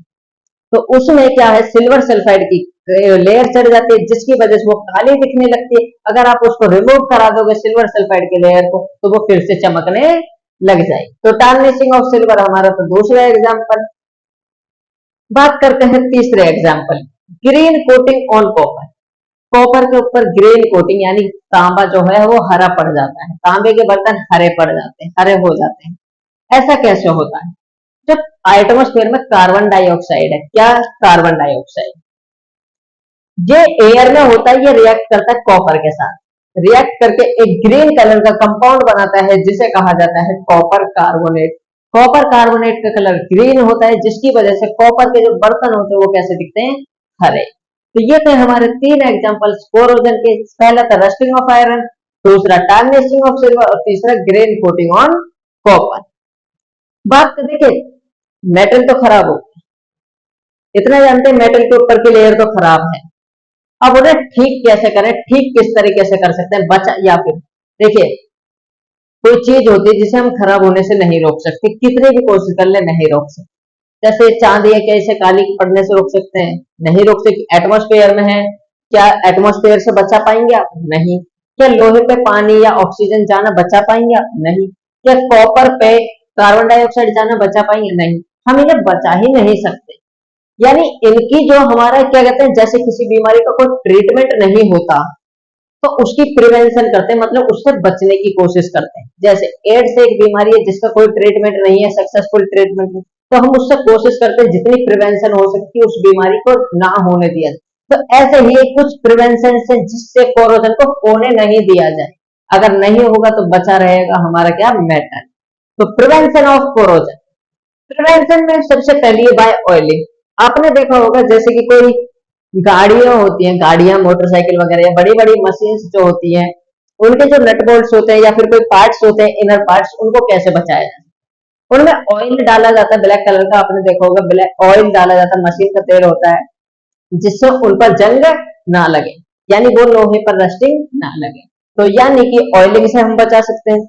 तो उसमें क्या है, सिल्वर सल्फाइड की लेयर चढ़ जाती है जिसकी वजह से वो काली दिखने लगती है। अगर आप उसको रिमूव करा दोगे सिल्वर सल्फाइड के लेयर को, तो वो फिर से चमकने लग जाएगी। तो टार्निशिंग ऑफ सिल्वर हमारा तो दूसरा एग्जाम्पल। बात करते हैं तीसरे example, green coating on copper. Copper के ऊपर ग्रीन कोटिंग यानी तांबा जो है वो हरा पड़ जाता है, तांबे के बर्तन हरे पड़ जाते हैं, हरे हो जाते हैं। ऐसा कैसे होता है, जब एटमॉस्फेयर में कार्बन डाइऑक्साइड है, क्या, कार्बन डाइऑक्साइड, ये एयर में होता है, ये रिएक्ट करता है कॉपर के साथ, रिएक्ट करके एक ग्रीन कलर का कंपाउंड बनाता है जिसे कहा जाता है कॉपर कार्बोनेट। कॉपर कार्बोनेट का कलर ग्रीन होता है जिसकी वजह से कॉपर के जो बर्तन होते हैं वो कैसे दिखते हैं, हरे। तो ये थे हमारे 3 एग्जांपल्स कोरोजन के। पहला था रस्टिंग ऑफ आयरन, दूसरा टार्निशिंग ऑफ सिल्वर और तीसरा ग्रेन कोटिंग ऑन कॉपर। बात तो देखिए मेटल तो खराब हो, इतना जानते हैं मेटल के ऊपर की लेयर तो खराब है, अब उन्हें ठीक कैसे करें, ठीक किस तरीके से कर सकते हैं, बचा, या फिर देखिए कोई चीज होती है जिसे हम खराब होने से नहीं रोक सकते, कितनी भी कोशिश कर ले नहीं रोक सकते, जैसे चांदी है, क्या इसे काली पड़ने से रोक सकते हैं, नहीं रोक सकते, एटमॉस्फेयर में है, क्या एटमॉस्फेयर से बचा पाएंगे आप, नहीं, क्या लोहे पे पानी या ऑक्सीजन जाना बचा पाएंगे? नहीं। क्या कॉपर पे कार्बन डाइऑक्साइड जाना बचा पाएंगे? नहीं। हम इन्हें बचा ही नहीं सकते। यानी इनकी जो हमारा क्या कहते हैं, जैसे किसी बीमारी का कोई ट्रीटमेंट नहीं होता तो उसकी प्रिवेंशन करते हैं, मतलब उससे बचने की कोशिश करते हैं। जैसे एड्स एक बीमारी है जिसका कोई ट्रीटमेंट नहीं है, सक्सेसफुल ट्रीटमेंट नहीं, तो हम उससे कोशिश करते हैं जितनी प्रिवेंशन हो सकती है उस बीमारी को ना होने दिया जाए। तो ऐसे ही कुछ प्रिवेंशन से जिससे कोरोजन को होने नहीं दिया जाए, अगर नहीं होगा तो बचा रहेगा हमारा क्या, मेटल। तो प्रिवेंशन ऑफ कोरोजन, प्रिवेंशन में सबसे पहली है बाय ऑयलिंग। आपने देखा होगा जैसे कि कोई गाड़ियां होती हैं, गाड़ियां मोटरसाइकिल वगैरह या बड़ी बड़ी मशीन्स जो होती हैं, उनके जो नट बोल्ट्स होते हैं या फिर कोई पार्ट्स होते हैं, इनर पार्ट्स, उनको कैसे बचाया जाए? उनमें ऑयल डाला जाता है, ब्लैक कलर का, आपने देखा होगा ब्लैक ऑयल डाला जाता है, मशीन का तेल होता है, जिससे उन पर जंग ना लगे, यानी वो लोहे पर रस्टिंग ना लगे। तो यानी कि ऑयलिंग से हम बचा सकते हैं।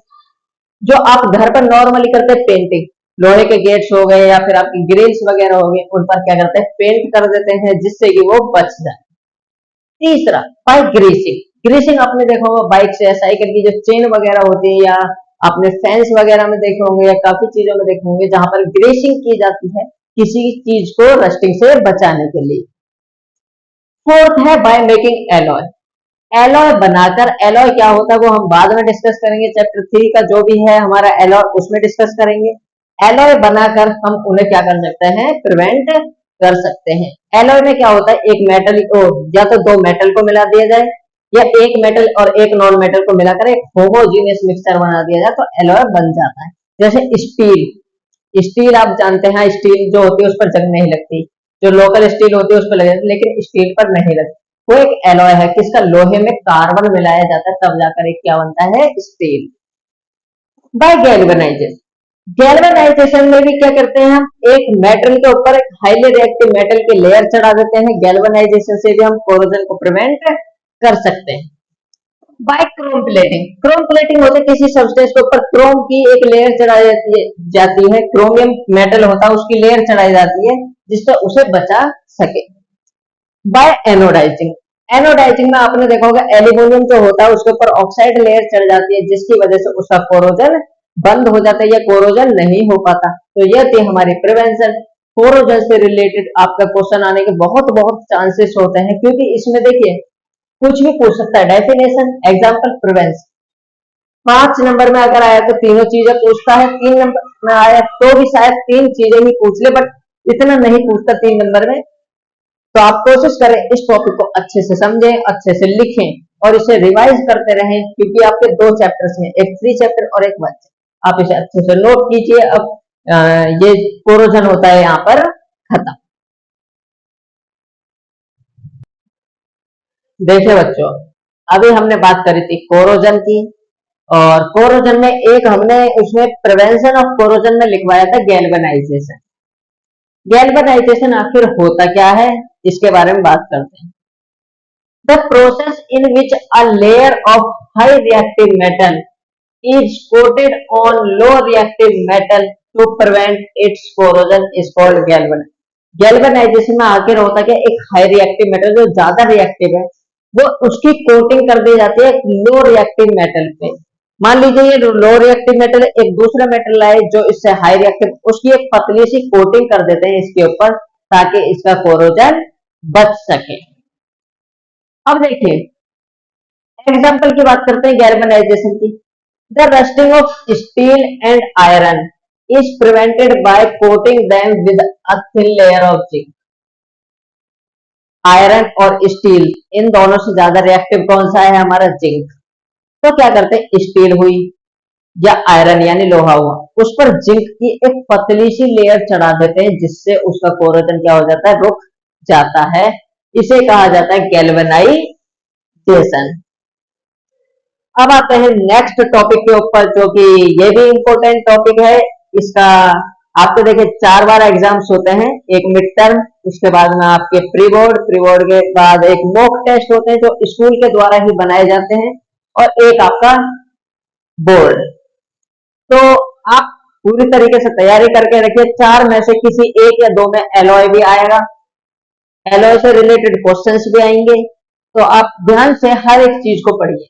जो आप घर पर नॉर्मली करते हैं पेंटिंग, लोहे के गेट्स हो गए या फिर आपकी ग्रिल्स वगैरह हो गए, उन पर क्या करते हैं, पेंट कर देते हैं जिससे कि वो बच जाए। तीसरा बाइक ग्रीसिंग, ग्रीसिंग आपने देखा होगा बाइक से या साइकिल की जो चेन वगैरह होती है, या आपने फैंस वगैरह में देखे होंगे या काफी चीजों में देखे होंगे जहां पर ग्रीसिंग की जाती है किसी चीज को रस्टिंग से बचाने के लिए। फोर्थ है बाय मेकिंग एलॉय, एलॉय बनाकर, एलॉय क्या होता है वो हम बाद में डिस्कस करेंगे, चैप्टर 3 का जो भी है हमारा एलॉय उसमें डिस्कस करेंगे। एलॉय बनाकर हम उन्हें क्या कर सकते हैं, प्रिवेंट कर सकते हैं। एलॉय में क्या होता है, एक मेटल को या तो दो मेटल को मिला दिया जाए या एक मेटल और एक नॉन मेटल को मिलाकर एक होमोजीनियस मिक्सचर बना दिया जाए तो एलॉय बन जाता है। जैसे स्टील, स्टील आप जानते हैं, स्टील जो होती है उस पर जंग नहीं लगती, जो लोकल स्टील होती है उस पर लग जाती है, लेकिन स्टील पर नहीं लगती। वो एक एलॉय है, किसका, लोहे में कार्बन मिलाया जाता है तब जाकर एक क्या बनता है, स्टील। बाय गैल्वेनाइजेशन, गैल्वेनाइजेशन में भी क्या करते हैं, हम एक मेटल के ऊपर एक हाईली रिएक्टिव मेटल की लेयर चढ़ा देते हैं। गैल्वेनाइजेशन से भी हम कोरोजन को प्रिवेंट कर सकते हैं। By chrome plating, chrome plating होती है किसी सब्सटेंस के ऊपर क्रोम की एक लेयर चढ़ाई जाती है, क्रोमियम मेटल होता है उसकी लेयर चढ़ाई जाती है जिससे उसे बचा सके। बाय एनोडाइजिंग, एनोडाइजिंग में आपने देखा होगा एल्यूमिनियम जो होता है उसके ऊपर ऑक्साइड लेयर चढ़ जाती है जिसकी वजह से उसका कोरोजन बंद हो जाता है या कोरोजन नहीं हो पाता। तो यह थी हमारी प्रिवेंशन। कोरोजन से रिलेटेड आपका क्वेश्चन आने के बहुत बहुत चांसेस होते हैं, क्योंकि इसमें देखिए कुछ भी पूछ सकता है। Definition, example, prevention. 5 नंबर में अगर आया तो तीनों चीजें पूछता है, 3 नंबर में आया तो भी शायद 3 चीजें ही पूछ ले, बट इतना नहीं पूछता 3 नंबर में। तो आप कोशिश करें इस टॉपिक को अच्छे से समझें, अच्छे से लिखें और इसे रिवाइज करते रहें, क्योंकि आपके 2 चैप्टर्स में, एक 3 चैप्टर और एक 1 चैप्टर, आप इसे अच्छे से नोट कीजिए। अब ये कोरोजन होता है यहाँ पर खत्म। देखिए बच्चों, अभी हमने बात करी थी कोरोजन की, और कोरोजन में एक हमने उसमें प्रिवेंशन ऑफ कोरोजन में लिखवाया था गैल्वेनाइजेशन। गैल्वेनाइजेशन आखिर होता क्या है, इसके बारे में बात करते हैं। The process in which a layer of high reactive metal is coated on low reactive metal to prevent its corrosion is called galvanization. Galvanisation में आखिर होता क्या, एक हाई रिएक्टिव मेटल जो ज्यादा रिएक्टिव है वो उसकी कोटिंग कर दी जाती है लो रिएक्टिव मेटल पे। मान लीजिए ये लो रिएक्टिव मेटल एक दूसरा मेटल लाए जो इससे हाई रिएक्टिव, उसकी एक पतली सी कोटिंग कर देते हैं इसके ऊपर ताकि इसका कोरोजन बच सके। अब देखिए एग्जाम्पल की बात करते हैं गैल्वेनाइजेशन की। The rusting of steel and iron is prevented by coating them with a thin layer of zinc. Iron और स्टील इन दोनों से ज्यादा रिएक्टिव कौन सा है, हमारा जिंक। तो क्या करते हैं, स्टील हुई या आयरन यानी लोहा हुआ, उस पर जिंक की एक पतली सी लेयर चढ़ा देते हैं जिससे उसका कोरोजन क्या हो जाता है, रुक जाता है। इसे कहा जाता है गैल्वेनाइजेशन। अब आते हैं नेक्स्ट टॉपिक के ऊपर, जो कि ये भी इंपॉर्टेंट टॉपिक है। इसका आपको देखिए 4 बार एग्जाम्स होते हैं, एक मिड टर्म, उसके बाद में आपके प्री बोर्ड, प्री बोर्ड के बाद एक मॉक टेस्ट होते हैं जो स्कूल के द्वारा ही बनाए जाते हैं, और एक आपका बोर्ड। तो आप पूरी तरीके से तैयारी करके रखिए। 4 में से किसी 1 या 2 में एलॉय भी आएगा, एलॉय से रिलेटेड क्वेश्चंस भी आएंगे, तो आप ध्यान से हर एक चीज को पढ़िए।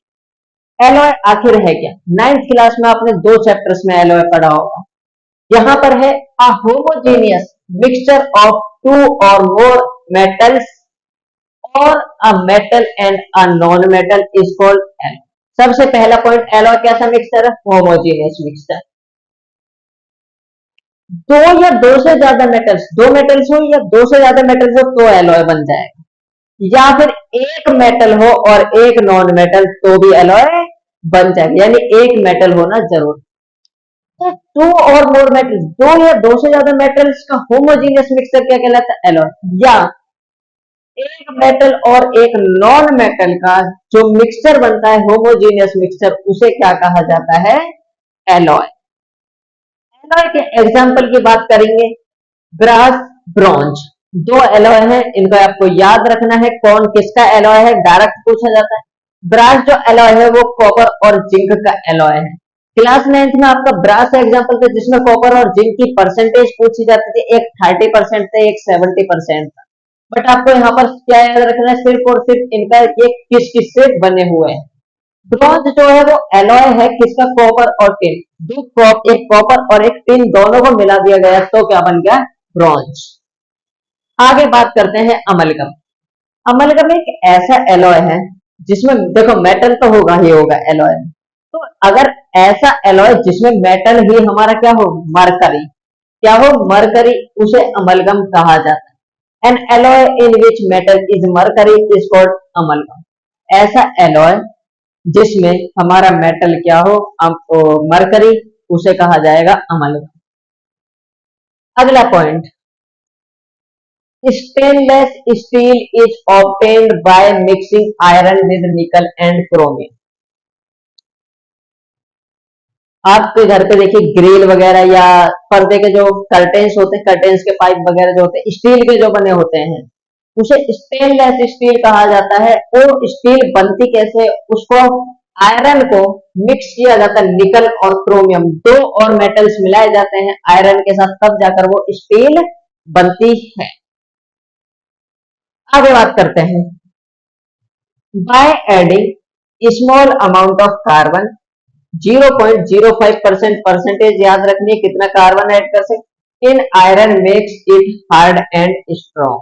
एलॉय आखिर है क्या? नाइन्थ क्लास में आपने दो चैप्टर्स में एलॉय पढ़ा होगा। यहाँ पर है a homogeneous mixture of two और मोर मेटल्स और a metal and a non metal is called alloy. सबसे पहला पॉइंट, एलॉय कैसा मिक्सचर है? Homogeneous mixture. दो या दो से ज्यादा मेटल्स, दो मेटल्स हो या दो से ज्यादा मेटल्स हो तो एलॉय बन जाएगा, या फिर एक मेटल हो और एक नॉन मेटल तो भी एलॉय बन जाएगा, यानी एक मेटल होना जरूर। तो टू और मोर मेटल्स, दो या दो से ज्यादा मेटल्स का होमोजीनियस मिक्सचर क्या कहलाता है? एलॉय। या एक मेटल और एक नॉन मेटल का जो मिक्सचर बनता है होमोजीनियस मिक्सचर, उसे क्या कहा जाता है? एलॉय। एलॉय के एग्जाम्पल की बात करेंगे, ब्रास, ब्रॉन्ज, दो एलॉय है, इनको आपको याद रखना है कौन किसका एलॉय है, डायरेक्ट पूछा जाता है। ब्रास जो एलॉय है वो कॉपर और जिंक का एलॉय है। क्लास 9th में आपका ब्रास एग्जाम्पल था जिसमें कॉपर और जिंक की परसेंटेज पूछी जाती थी, एक 30% था, एक 70% था। बट आपको यहाँ पर क्या याद रखना है? सिर्फ और सिर्फ इनका ये किस किस से बने हुए हैं। ब्रॉन्ज जो है वो एलॉय है किसका? कॉपर और टिन। एक कॉपर और एक टिन दोनों को मिला दिया गया तो क्या बन गया? ब्रॉन्ज। आगे बात करते हैं अमलगम। अमलगम एक ऐसा एलॉय है जिसमें देखो मेटल तो होगा ही होगा एलॉय में, तो अगर ऐसा एलॉय जिसमें मेटल ही हमारा क्या हो? मरकरी, क्या हो? मरकरी, उसे अमलगम कहा जाता है। N alloy in which metal is mercury is called amalgam. ऐसा एलॉय जिसमें हमारा मेटल क्या हो? मरकरी, उसे कहा जाएगा अमलगम। अगला point, stainless steel is obtained by mixing iron with निकल एंड क्रोमियम। आपके घर पे देखिए ग्रिल वगैरह या पर्दे के जो कर्टेन्स होते हैं, कर्टेन्स के पाइप वगैरह जो होते हैं स्टील के जो बने होते हैं, उसे स्टेनलेस स्टील कहा जाता है। वो स्टील बनती कैसे? उसको आयरन को मिक्स किया जाता है, निकल और क्रोमियम दो और मेटल्स मिलाए जाते हैं आयरन के साथ, तब जाकर वो स्टील बनती है। आगे बात करते हैं, by adding small amount of carbon 0.05% percentage याद रखनी है कितना कार्बन ऐड कर सकते इन iron makes it hard and strong.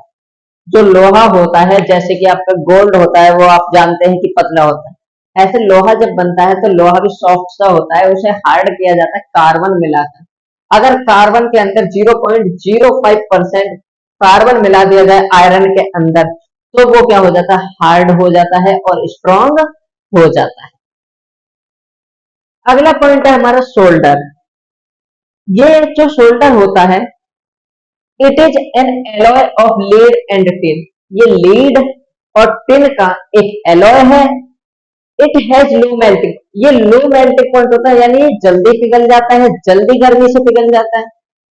जो लोहा होता है जैसे कि आपका गोल्ड होता है वो आप जानते हैं कि पतला होता है, ऐसे लोहा जब बनता है तो लोहा भी सॉफ्ट सा होता है, उसे हार्ड किया जाता है कार्बन मिलाकर। अगर कार्बन के अंदर 0.05% कार्बन मिला दिया जाए आयरन के अंदर तो वो क्या हो जाता है? हार्ड हो जाता है और स्ट्रॉन्ग हो जाता है। अगला पॉइंट है हमारा सोल्डर। ये जो सोल्डर होता है, it is an alloy of lead and tin. ये लीड और टिन का एक एलॉय है। इट हैज लो मेल्टिंग, ये लो मेल्टिंग पॉइंट होता है, यानी ये जल्दी पिघल जाता है, जल्दी गर्मी से पिघल जाता है।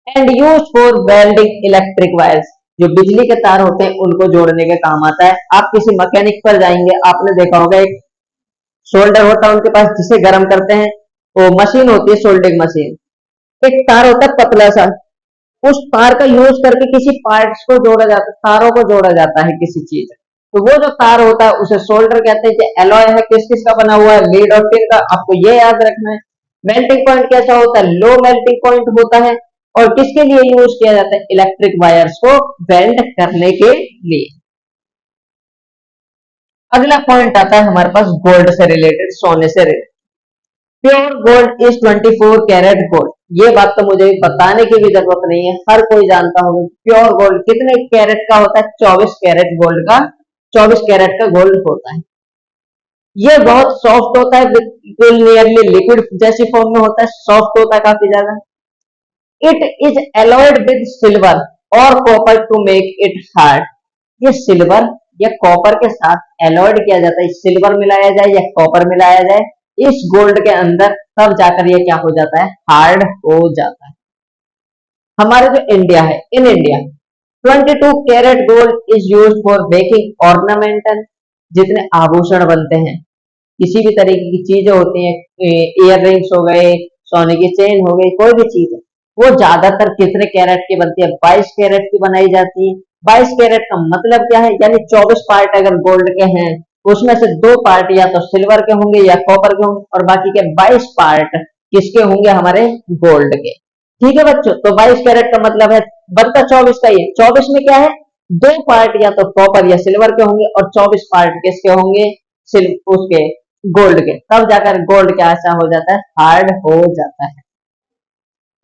And use for welding electric wires, जो बिजली के तार होते हैं उनको जोड़ने के काम आता है। आप किसी मैकेनिक पर जाएंगे, आपने देखा होगा एक सोल्डर होता है उनके पास जिसे गर्म करते हैं, वो मशीन होती है सोल्डिंग मशीन। एक तार होता है पतला सा, उस तार का यूज करके किसी पार्ट्स को जोड़ा जाता है, तारों को जोड़ा जाता है किसी चीज, तो वो जो तार होता है उसे सोल्डर कहते हैं। कि एलॉय है किस किस का बना हुआ है? लीड और टिन का। आपको ये याद रखना है। मेल्टिंग पॉइंट कैसा होता है? लो मेल्टिंग पॉइंट होता है। और किसके लिए यूज किया जाता है? इलेक्ट्रिक वायर्स को बेंड करने के लिए। अगला पॉइंट आता है हमारे पास गोल्ड से रिलेटेड, सोने से related. Pure gold is 24 carat gold. ये बात तो मुझे बताने की भी जरूरत नहीं है, हर कोई जानता होगा। प्योर गोल्ड कितने कैरेट का होता है? 24 कैरेट गोल्ड का, 24 कैरेट का गोल्ड होता है। ये बहुत सॉफ्ट होता है, बिल्कुल नियरली लिक्विड जैसी फॉर्म में होता है, सॉफ्ट होता है काफी ज्यादा। It is alloyed with silver और copper to make it hard. ये सिल्वर या कॉपर के साथ एलॉयड किया जाता है, सिल्वर मिलाया जाए या कॉपर मिलाया जाए इस गोल्ड के अंदर, तब जाकर ये क्या हो जाता है? हार्ड हो जाता है। हमारे जो इंडिया है, in India 22 carat gold is use for making ornamental. जितने आभूषण बनते हैं, किसी भी तरीके की चीजें होती हैं, इयर रिंग्स हो गए, सोने की चेन हो गई, कोई भी चीज है, वो ज्यादातर कितने कैरेट की बनती है? 22 कैरेट की बनाई जाती है। 22 कैरेट का मतलब क्या है? यानी 24 पार्ट अगर गोल्ड के हैं उसमें से 2 पार्ट या तो सिल्वर के होंगे या कॉपर के होंगे, और बाकी के 22 पार्ट किसके होंगे, हमारे गोल्ड के। ठीक है बच्चों, तो 22 कैरेट का मतलब है बनता 24 का। ये 24 में क्या है, 2 पार्ट या तो कॉपर या सिल्वर के होंगे और 24 पार्ट किसके होंगे, उसके गोल्ड के। तब जाकर गोल्ड क्या ऐसा हो जाता है, हार्ड हो जाता है।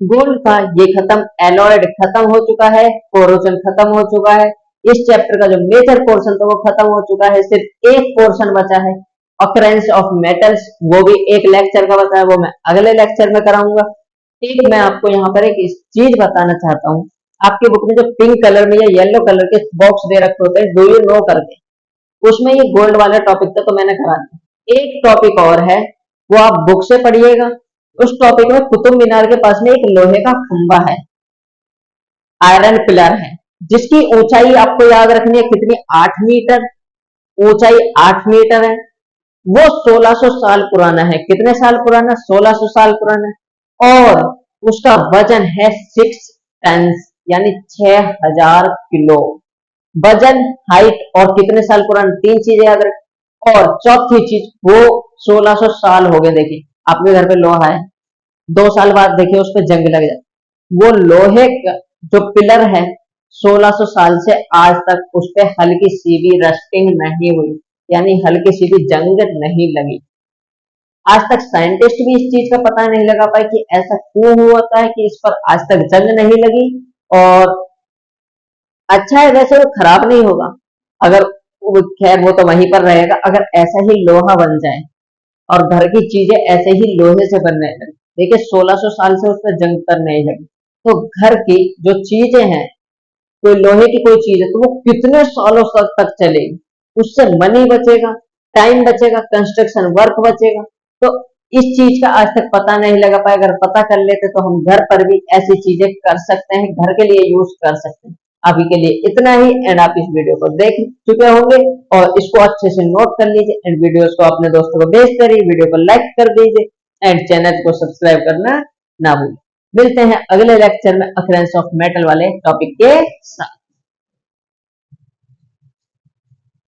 गोल्ड का ये खत्म, एलॉयड खत्म हो चुका है, कोरोजन खत्म हो चुका है। इस चैप्टर का जो मेजर पोर्शन था वो खत्म हो चुका है, सिर्फ एक पोर्शन बचा है, ऑकरेंस ऑफ मेटल्स। वो भी एक लेक्चर का बचा है, वो मैं अगले लेक्चर में कराऊंगा। एक मैं आपको यहाँ पर एक चीज बताना चाहता हूँ, आपके बुक में जो पिंक कलर में या येलो कलर के बॉक्स दे रखे होते हैं, डू यू नो करके, उसमें ये गोल्ड वाला टॉपिक था तो मैंने करा दिया। एक टॉपिक और है, वो आप बुक से पढ़िएगा। उस टॉपिक में कुतुब मीनार के पास में एक लोहे का खंबा है, आयरन पिलर है, जिसकी ऊंचाई आपको याद रखनी है कितनी, 8 मीटर। ऊंचाई 8 मीटर है। वो 1600 साल पुराना है। कितने साल पुराना, 1600 साल पुराना है। और उसका वजन है 6 टन, यानी 6000 किलो वजन, हाइट, और कितने साल पुराना, 3 चीजें याद रखें। और चौथी चीज, वो 1600 साल हो गए। देखिए आपके घर पे लोहा है, 2 साल बाद देखिए उस पर जंग लग जाए, वो लोहे का जो पिलर है 1600 साल से आज तक उस पर हल्की सी भी रस्टिंग नहीं हुई, यानी हल्की सी भी जंग नहीं लगी। आज तक साइंटिस्ट भी इस चीज का पता नहीं लगा पाए कि ऐसा क्यों होता है कि इस पर आज तक जंग नहीं लगी। और अच्छा है, वैसे वो खराब नहीं होगा, अगर खैर वो तो वहीं पर रहेगा, अगर ऐसा ही लोहा बन जाए और घर की चीजें ऐसे ही लोहे से बनने लगे। देखिए 1600 साल से उस पर जंग कर नहीं लगी, तो घर की जो चीजें हैं, कोई लोहे की कोई चीज है तो वो कितने सालों तक चलेगी। उससे मनी बचेगा, टाइम बचेगा, कंस्ट्रक्शन वर्क बचेगा। तो इस चीज का आज तक पता नहीं लगा पाया, अगर पता कर लेते तो हम घर पर भी ऐसी चीजें कर सकते हैं, घर के लिए यूज कर सकते हैं। अभी के लिए इतना ही, एंड आप इस वीडियो को देख चुके होंगे और इसको अच्छे से नोट कर लीजिए, एंड वीडियोस को अपने दोस्तों को भेजते रहिए, वीडियो को लाइक कर दीजिए एंड चैनल को सब्सक्राइब करना ना भूलें। मिलते हैं अगले लेक्चर में अकरेंस ऑफ मेटल वाले टॉपिक के साथ।